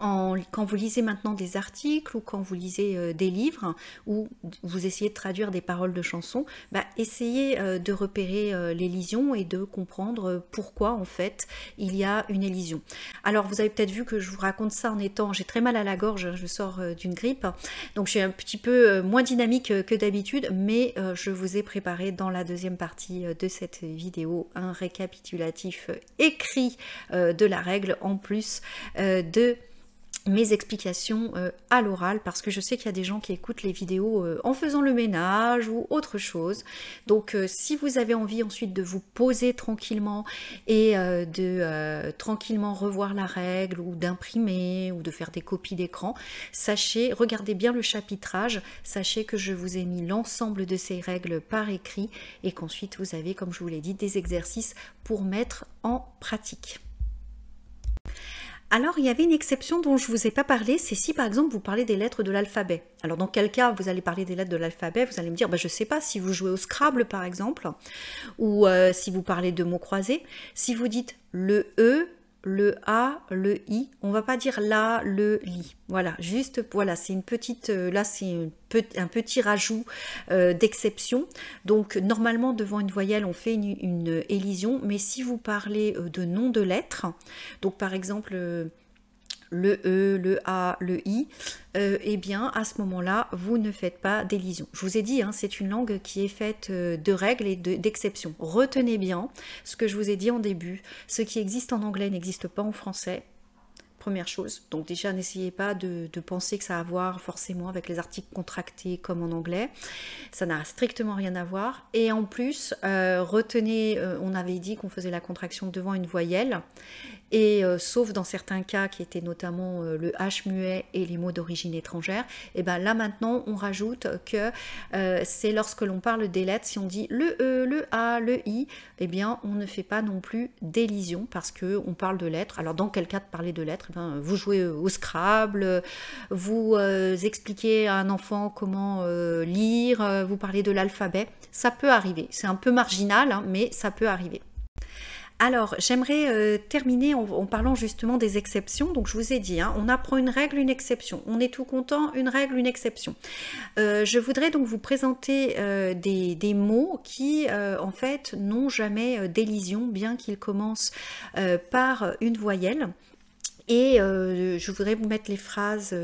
quand vous lisez maintenant des articles ou quand vous lisez des livres ou vous essayez de traduire des paroles de chansons, essayez de repérer l'élision et de comprendre pourquoi en fait il y a une élision. Alors vous avez peut-être vu que je vous raconte ça j'ai très mal à la gorge, je sors d'une grippe, donc je suis un petit peu moins dynamique que d'habitude, mais je vous ai préparé dans la deuxième partie de cette vidéo un récapitulatif écrit de la règle en plus de mes explications à l'oral, parce que je sais qu'il y a des gens qui écoutent les vidéos en faisant le ménage ou autre chose. Donc si vous avez envie ensuite de vous poser tranquillement et de tranquillement revoir la règle ou d'imprimer ou de faire des copies d'écran, sachez, regardez bien le chapitrage, sachez que je vous ai mis l'ensemble de ces règles par écrit et qu'ensuite vous avez, comme je vous l'ai dit, des exercices pour mettre en pratique. Alors, il y avait une exception dont je ne vous ai pas parlé, c'est si par exemple vous parlez des lettres de l'alphabet. Alors, dans quel cas vous allez parler des lettres de l'alphabet? Vous allez me dire, je ne sais pas, si vous jouez au Scrabble par exemple, ou si vous parlez de mots croisés, si vous dites le E, le A, le I, on va pas dire la, le, li. Voilà, juste, voilà, c'est une petite, là c'est un petit rajout d'exception. Donc normalement devant une voyelle on fait une élision, mais si vous parlez de noms de lettres, donc par exemple le E, le A, le I, eh bien à ce moment-là, vous ne faites pas d'élision. Je vous ai dit, c'est une langue qui est faite de règles et d'exceptions. Retenez bien ce que je vous ai dit en début. Ce qui existe en anglais n'existe pas en français. Première chose, donc déjà n'essayez pas de penser que ça a à voir forcément avec les articles contractés comme en anglais, ça n'a strictement rien à voir. Et en plus, retenez, on avait dit qu'on faisait la contraction devant une voyelle, et sauf dans certains cas qui étaient notamment le H muet et les mots d'origine étrangère, et bien là maintenant on rajoute que c'est lorsque l'on parle des lettres, si on dit le E, le A, le I, et bien on ne fait pas non plus d'élision parce qu'on parle de lettres. Alors dans quel cas de parler de lettres? Vous jouez au Scrabble, vous expliquez à un enfant comment lire, vous parlez de l'alphabet, ça peut arriver, c'est un peu marginal, mais ça peut arriver. Alors, j'aimerais terminer en parlant justement des exceptions. Donc, je vous ai dit, on apprend une règle, une exception. On est tout content, une règle, une exception. Je voudrais donc vous présenter des mots qui, en fait, n'ont jamais d'élision, bien qu'ils commencent par une voyelle. Et je voudrais vous mettre les phrases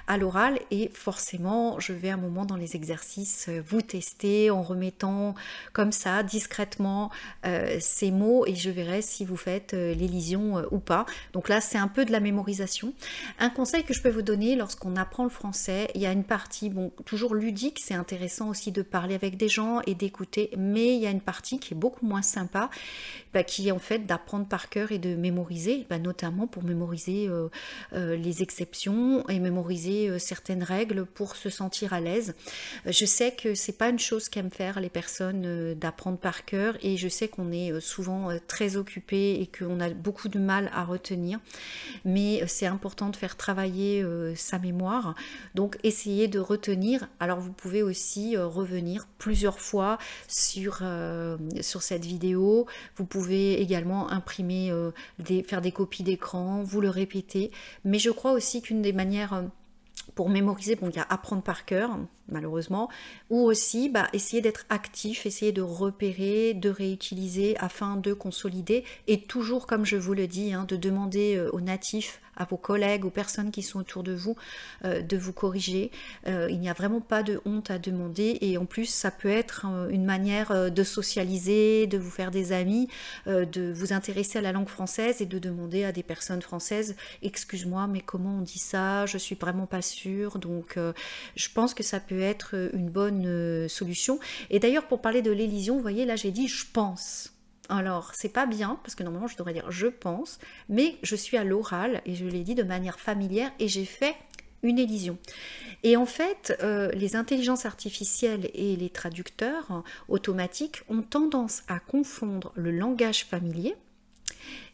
à l'oral, et forcément je vais à un moment dans les exercices vous tester en remettant comme ça discrètement ces mots, et je verrai si vous faites l'élision ou pas. Donc là c'est un peu de la mémorisation. Un conseil que je peux vous donner lorsqu'on apprend le français, il y a une partie toujours ludique, c'est intéressant aussi de parler avec des gens et d'écouter, mais il y a une partie qui est beaucoup moins sympa, qui est en fait d'apprendre par cœur et de mémoriser, notamment pour mémoriser les exceptions et mémoriser certaines règles pour se sentir à l'aise. Je sais que c'est pas une chose qu'aiment faire les personnes d'apprendre par cœur, et je sais qu'on est souvent très occupé et qu'on a beaucoup de mal à retenir, mais c'est important de faire travailler sa mémoire. Donc essayez de retenir. Alors vous pouvez aussi revenir plusieurs fois sur cette vidéo. Vous pouvez également imprimer, faire des copies d'écran, vous le répétez. Mais je crois aussi qu'une des manières Pour mémoriser, bon, il y a apprendre par cœur, malheureusement, ou aussi essayer d'être actif, essayer de repérer, de réutiliser afin de consolider, et toujours, comme je vous le dis, de demander aux natifs, à vos collègues, aux personnes qui sont autour de vous corriger. Il n'y a vraiment pas de honte à demander, et en plus, ça peut être une manière de socialiser, de vous faire des amis, de vous intéresser à la langue française et de demander à des personnes françaises, excuse-moi, mais comment on dit ça? Je suis vraiment pas sûre. Donc, je pense que ça peut être une bonne solution. Et d'ailleurs, pour parler de l'élision, vous voyez, là, j'ai dit « je pense ». Alors, c'est pas bien, parce que normalement, je devrais dire « je pense », mais je suis à l'oral, et je l'ai dit de manière familière, et j'ai fait une élision. Et en fait, les intelligences artificielles et les traducteurs automatiques ont tendance à confondre le langage familier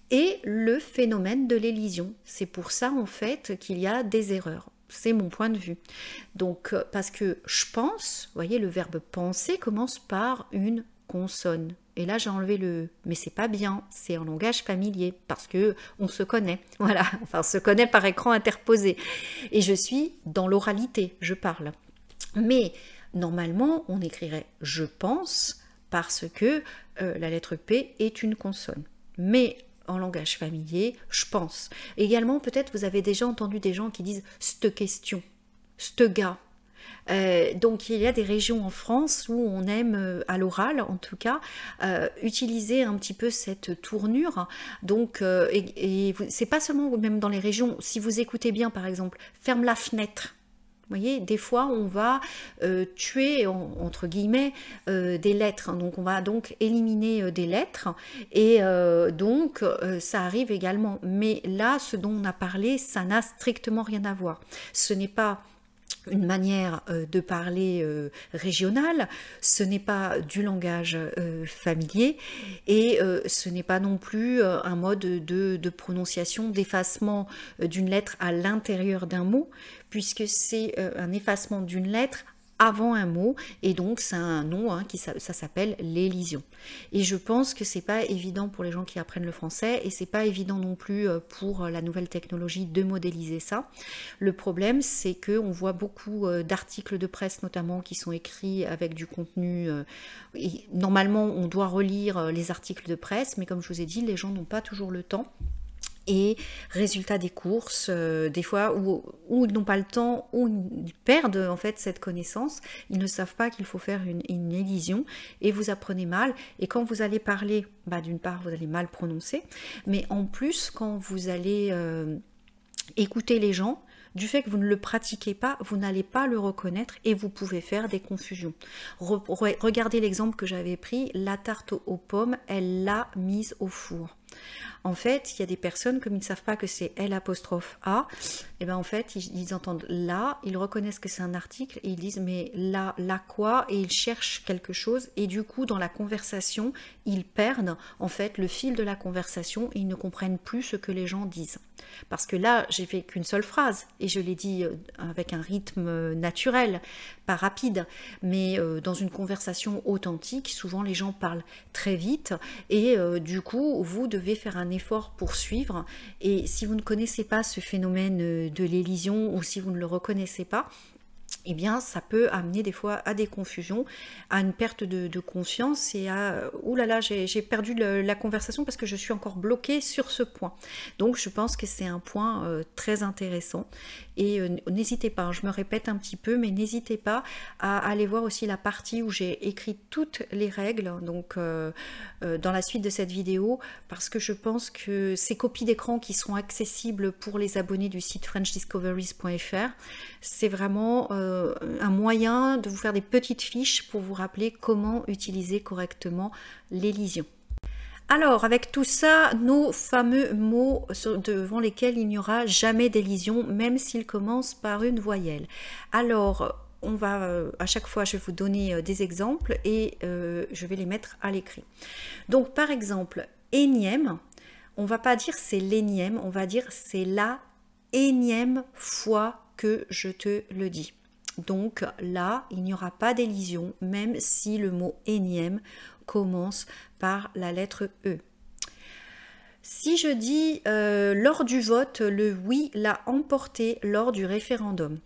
et le phénomène de l'élision. C'est pour ça, en fait, qu'il y a des erreurs. C'est mon point de vue. Donc, parce que je pense, vous voyez, le verbe penser commence par une consonne. Et là, j'ai enlevé le « mais c'est pas bien », c'est en langage familier, parce que on se connaît. Voilà, enfin, on se connaît par écran interposé. Et je suis dans l'oralité, je parle. Mais normalement, on écrirait « je pense » parce que la lettre P est une consonne. Mais en langage familier, je pense. Également, peut-être vous avez déjà entendu des gens qui disent « c'te question »,« c'te gars ». Donc il y a des régions en France où on aime, à l'oral en tout cas, utiliser un petit peu cette tournure. Donc, c'est pas seulement même dans les régions, si vous écoutez bien par exemple, ferme la fenêtre. Vous voyez, des fois, on va tuer, entre guillemets, des lettres. Donc, on va donc éliminer des lettres. Et donc, ça arrive également. Mais là, ce dont on a parlé, ça n'a strictement rien à voir. Ce n'est pas une manière de parler régionale, ce n'est pas du langage familier, et ce n'est pas non plus un mode de prononciation, d'effacement d'une lettre à l'intérieur d'un mot, puisque c'est un effacement d'une lettre avant un mot, et donc c'est un nom ça s'appelle l'élision. Et je pense que c'est pas évident pour les gens qui apprennent le français, et c'est pas évident non plus pour la nouvelle technologie de modéliser ça. Le problème, c'est que on voit beaucoup d'articles de presse notamment qui sont écrits avec du contenu. Et normalement, on doit relire les articles de presse, mais comme je vous ai dit, les gens n'ont pas toujours le temps. Et résultat des courses, des fois où ils n'ont pas le temps, où ils perdent en fait cette connaissance, ils ne savent pas qu'il faut faire une élision, et vous apprenez mal. Et quand vous allez parler, d'une part vous allez mal prononcer, mais en plus quand vous allez écouter les gens, du fait que vous ne le pratiquez pas, vous n'allez pas le reconnaître et vous pouvez faire des confusions. Regardez l'exemple que j'avais pris, la tarte aux pommes, elle l'a mise au four. En fait, il y a des personnes, comme ils ne savent pas que c'est L''A, et bien en fait, ils entendent là, ils reconnaissent que c'est un article, et ils disent mais là quoi, et ils cherchent quelque chose, et du coup, dans la conversation, ils perdent en fait le fil de la conversation, et ils ne comprennent plus ce que les gens disent. Parce que là, j'ai fait qu'une seule phrase, et je l'ai dit avec un rythme naturel, pas rapide, mais dans une conversation authentique, souvent les gens parlent très vite, et du coup, vous devez faire un effort pour suivre. Et si vous ne connaissez pas ce phénomène de l'élision, ou si vous ne le reconnaissez pas, eh bien, ça peut amener des fois à des confusions, à une perte de confiance, et à « ouh là là, j'ai perdu la conversation parce que je suis encore bloquée sur ce point ». Donc, je pense que c'est un point très intéressant. Et n'hésitez pas, je me répète un petit peu, mais n'hésitez pas à aller voir aussi la partie où j'ai écrit toutes les règles, donc dans la suite de cette vidéo, parce que je pense que ces copies d'écran qui sont accessibles pour les abonnés du site FrenchDiscoveries.fr, c'est vraiment un moyen de vous faire des petites fiches pour vous rappeler comment utiliser correctement l'élision. Alors, avec tout ça, nos fameux mots devant lesquels il n'y aura jamais d'élision, même s'ils commencent par une voyelle. Alors, on va, à chaque fois, je vais vous donner des exemples, et je vais les mettre à l'écrit. Donc, par exemple, énième, on va pas dire c'est l'énième, on va dire c'est la énième fois que je te le dis. Donc là, il n'y aura pas d'élision, même si le mot énième commence par la lettre E. Si je dis lors du vote, le oui l'a emporté lors du référendum.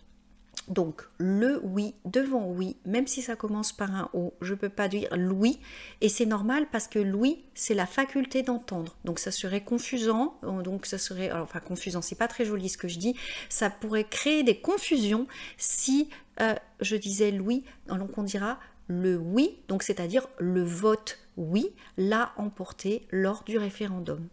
Donc, le oui, devant oui, même si ça commence par un O, je ne peux pas dire l'ouïe. Et c'est normal parce que l'ouïe, c'est la faculté d'entendre. Donc, ça serait confusant. Donc, ça serait, alors, enfin, confusant, c'est pas très joli ce que je dis. Ça pourrait créer des confusions si je disais l'ouïe. Donc, on dira le oui, donc c'est-à-dire le vote oui, l'a emporté lors du référendum.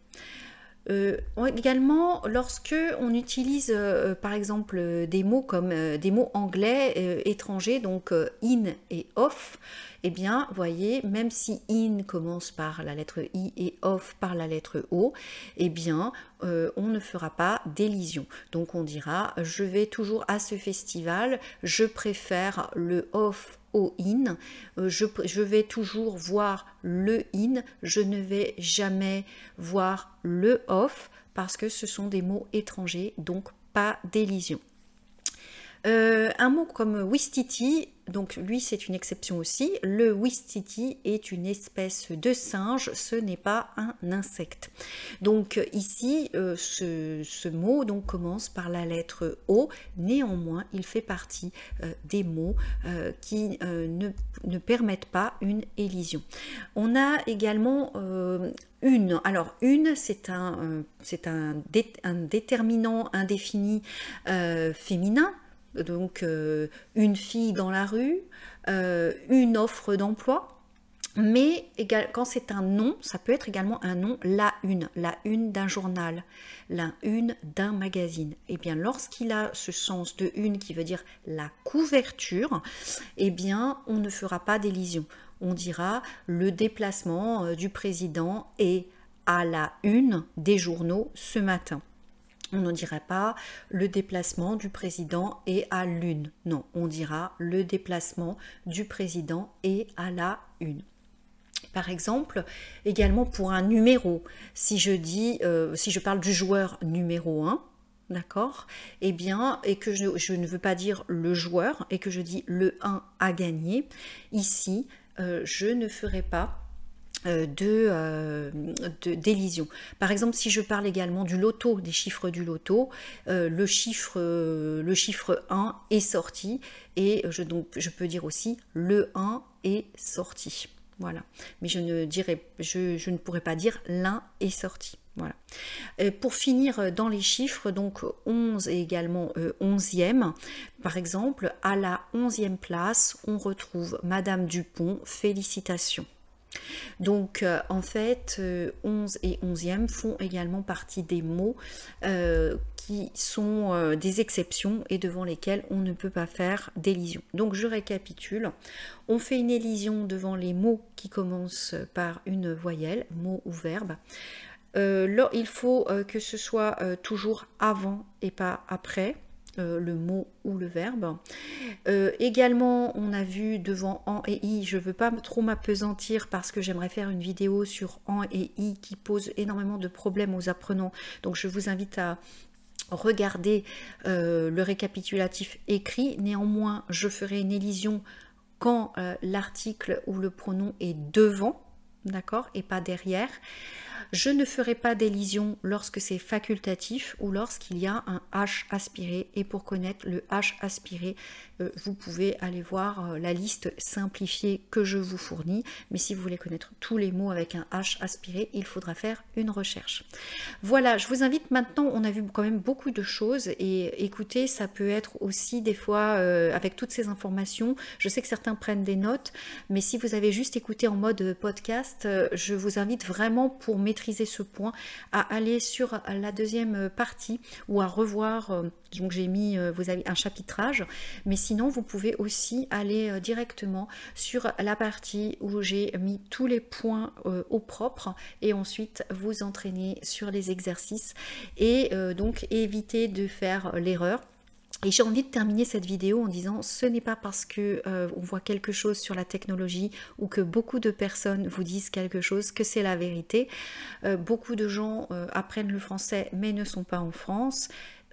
Également, lorsque on utilise par exemple des mots comme des mots anglais étrangers, donc in et off, eh bien, voyez, même si in commence par la lettre I et off par la lettre O, eh bien, on ne fera pas d'élision. Donc, on dira, je vais toujours à ce festival, je préfère le off au in, je vais toujours voir le in, je ne vais jamais voir le off parce que ce sont des mots étrangers, donc pas d'élision. Un mot comme Ouistiti, donc lui c'est une exception aussi. Le Ouistiti est une espèce de singe, ce n'est pas un insecte. Donc ici, ce mot donc commence par la lettre O. Néanmoins, il fait partie des mots qui ne permettent pas une élision. On a également une. Alors une, c'est un déterminant indéfini féminin. Donc une fille dans la rue, une offre d'emploi, mais quand c'est un nom, ça peut être également un nom, la une d'un journal, la une d'un magazine. Et bien lorsqu'il a ce sens de une qui veut dire la couverture, eh bien on ne fera pas d'élision. On dira le déplacement du président est à la une des journaux ce matin. On ne dirait pas le déplacement du président est à l'une. Non, on dira le déplacement du président est à la une. Par exemple, également pour un numéro, si je parle du joueur numéro 1, d'accord, eh bien, et que je ne veux pas dire le joueur, et que je dis le 1 a gagné, ici, je ne ferai pas d'élision. Par exemple, si je parle également du loto, des chiffres du loto, le chiffre 1 est sorti et donc je peux dire aussi le 1 est sorti. Voilà. Mais je ne pourrais pas dire l'un est sorti. Voilà. Pour finir dans les chiffres, donc 11 et également 11e. Par exemple, à la 11e place, on retrouve Madame Dupont, félicitations. Donc en fait 11 et 11e font également partie des mots qui sont des exceptions et devant lesquels on ne peut pas faire d'élision. Donc je récapitule, on fait une élision devant les mots qui commencent par une voyelle, mot ou verbe. Là, il faut que ce soit toujours avant et pas après le mot ou le verbe. Également, on a vu devant en et i, je ne veux pas trop m'apesantir parce que j'aimerais faire une vidéo sur en et i qui pose énormément de problèmes aux apprenants. Donc je vous invite à regarder le récapitulatif écrit. Néanmoins, je ferai une élision quand l'article ou le pronom est devant, d'accord, et pas derrière. Je ne ferai pas d'élision lorsque c'est facultatif ou lorsqu'il y a un H aspiré. Et pour connaître le H aspiré, vous pouvez aller voir la liste simplifiée que je vous fournis. Mais si vous voulez connaître tous les mots avec un H aspiré, il faudra faire une recherche. Voilà, je vous invite maintenant, on a vu quand même beaucoup de choses. Et écoutez, ça peut être aussi des fois, avec toutes ces informations, je sais que certains prennent des notes, mais si vous avez juste écouté en mode podcast, je vous invite vraiment pour maîtriser ce point à aller sur la deuxième partie ou à revoir, donc j'ai mis, vous avez un chapitrage, mais sinon vous pouvez aussi aller directement sur la partie où j'ai mis tous les points au propre et ensuite vous entraîner sur les exercices et donc éviter de faire l'erreur. Et j'ai envie de terminer cette vidéo en disant ce n'est pas parce que on voit quelque chose sur la technologie ou que beaucoup de personnes vous disent quelque chose que c'est la vérité. Beaucoup de gens apprennent le français mais ne sont pas en France,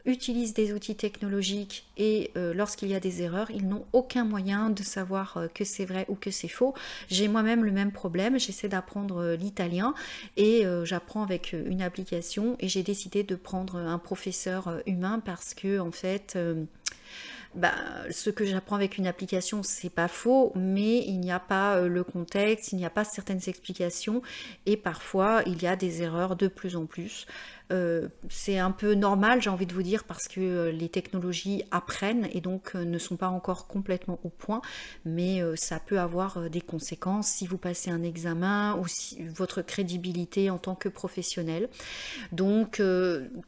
utilisent des outils technologiques et lorsqu'il y a des erreurs, ils n'ont aucun moyen de savoir que c'est vrai ou que c'est faux. J'ai moi-même le même problème, j'essaie d'apprendre l'italien et j'apprends avec une application et j'ai décidé de prendre un professeur humain parce que en fait bah, ce que j'apprends avec une application, c'est pas faux, mais il n'y a pas le contexte, il n'y a pas certaines explications et parfois il y a des erreurs de plus en plus. C'est un peu normal, j'ai envie de vous dire, parce que les technologies apprennent et donc ne sont pas encore complètement au point, mais ça peut avoir des conséquences si vous passez un examen ou si votre crédibilité en tant que professionnel. Donc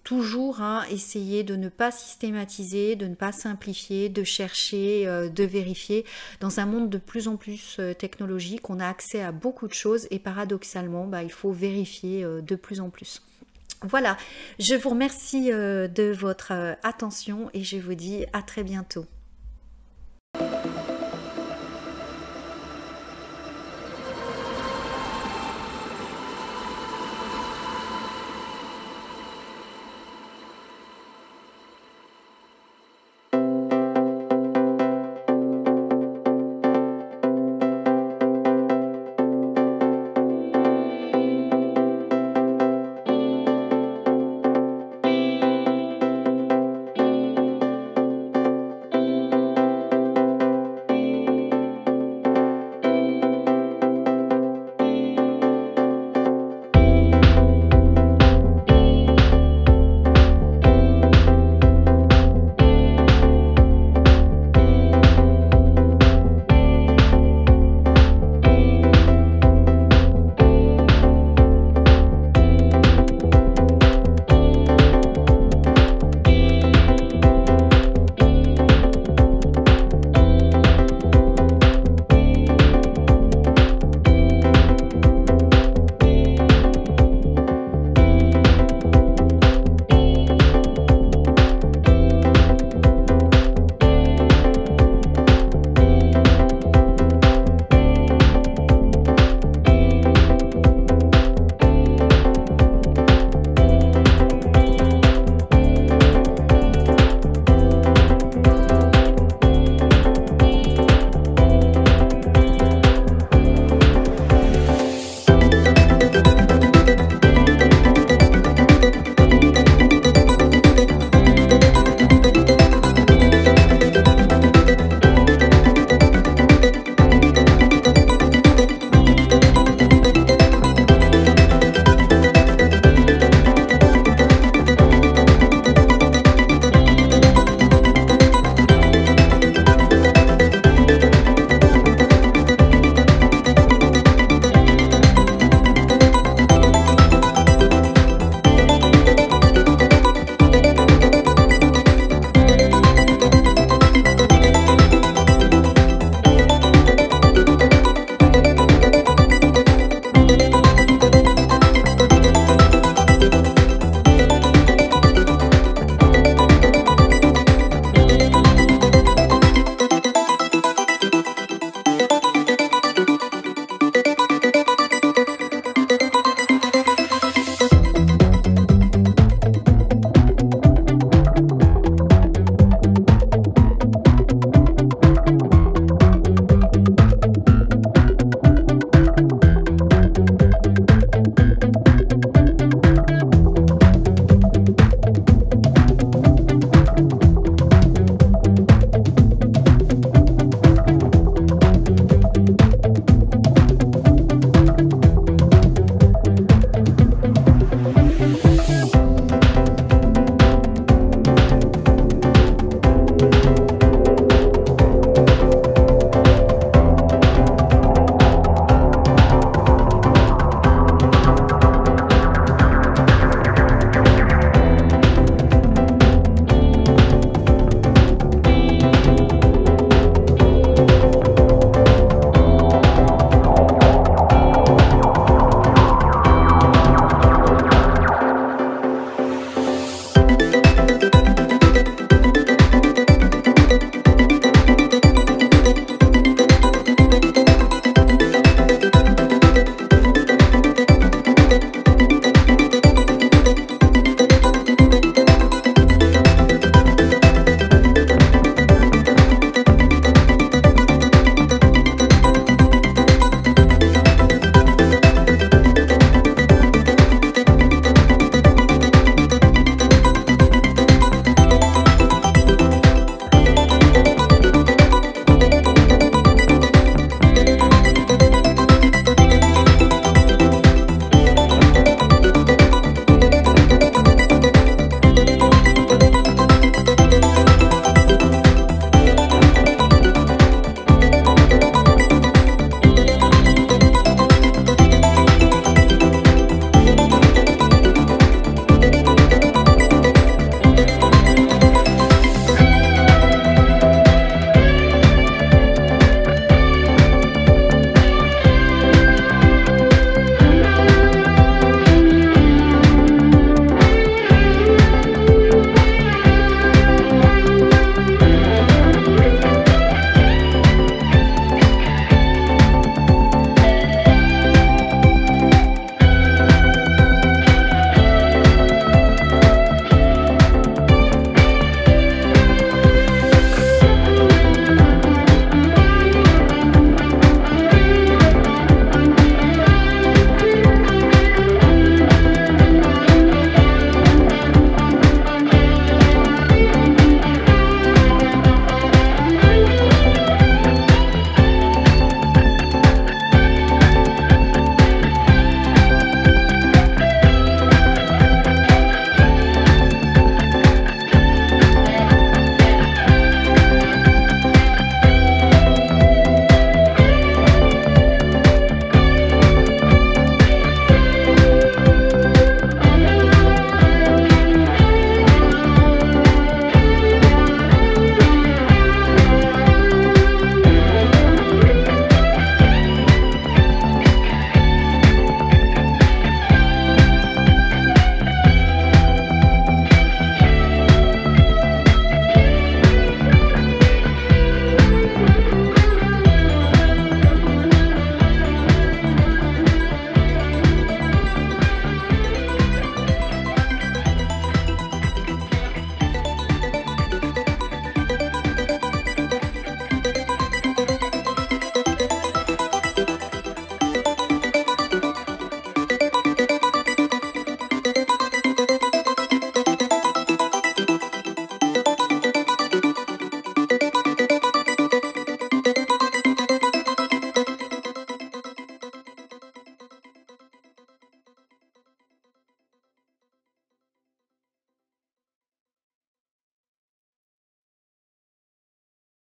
toujours hein, essayer de ne pas systématiser, de ne pas simplifier, de chercher, de vérifier. Dans un monde de plus en plus technologique, on a accès à beaucoup de choses et paradoxalement, bah, il faut vérifier de plus en plus. Voilà, je vous remercie de votre attention et je vous dis à très bientôt.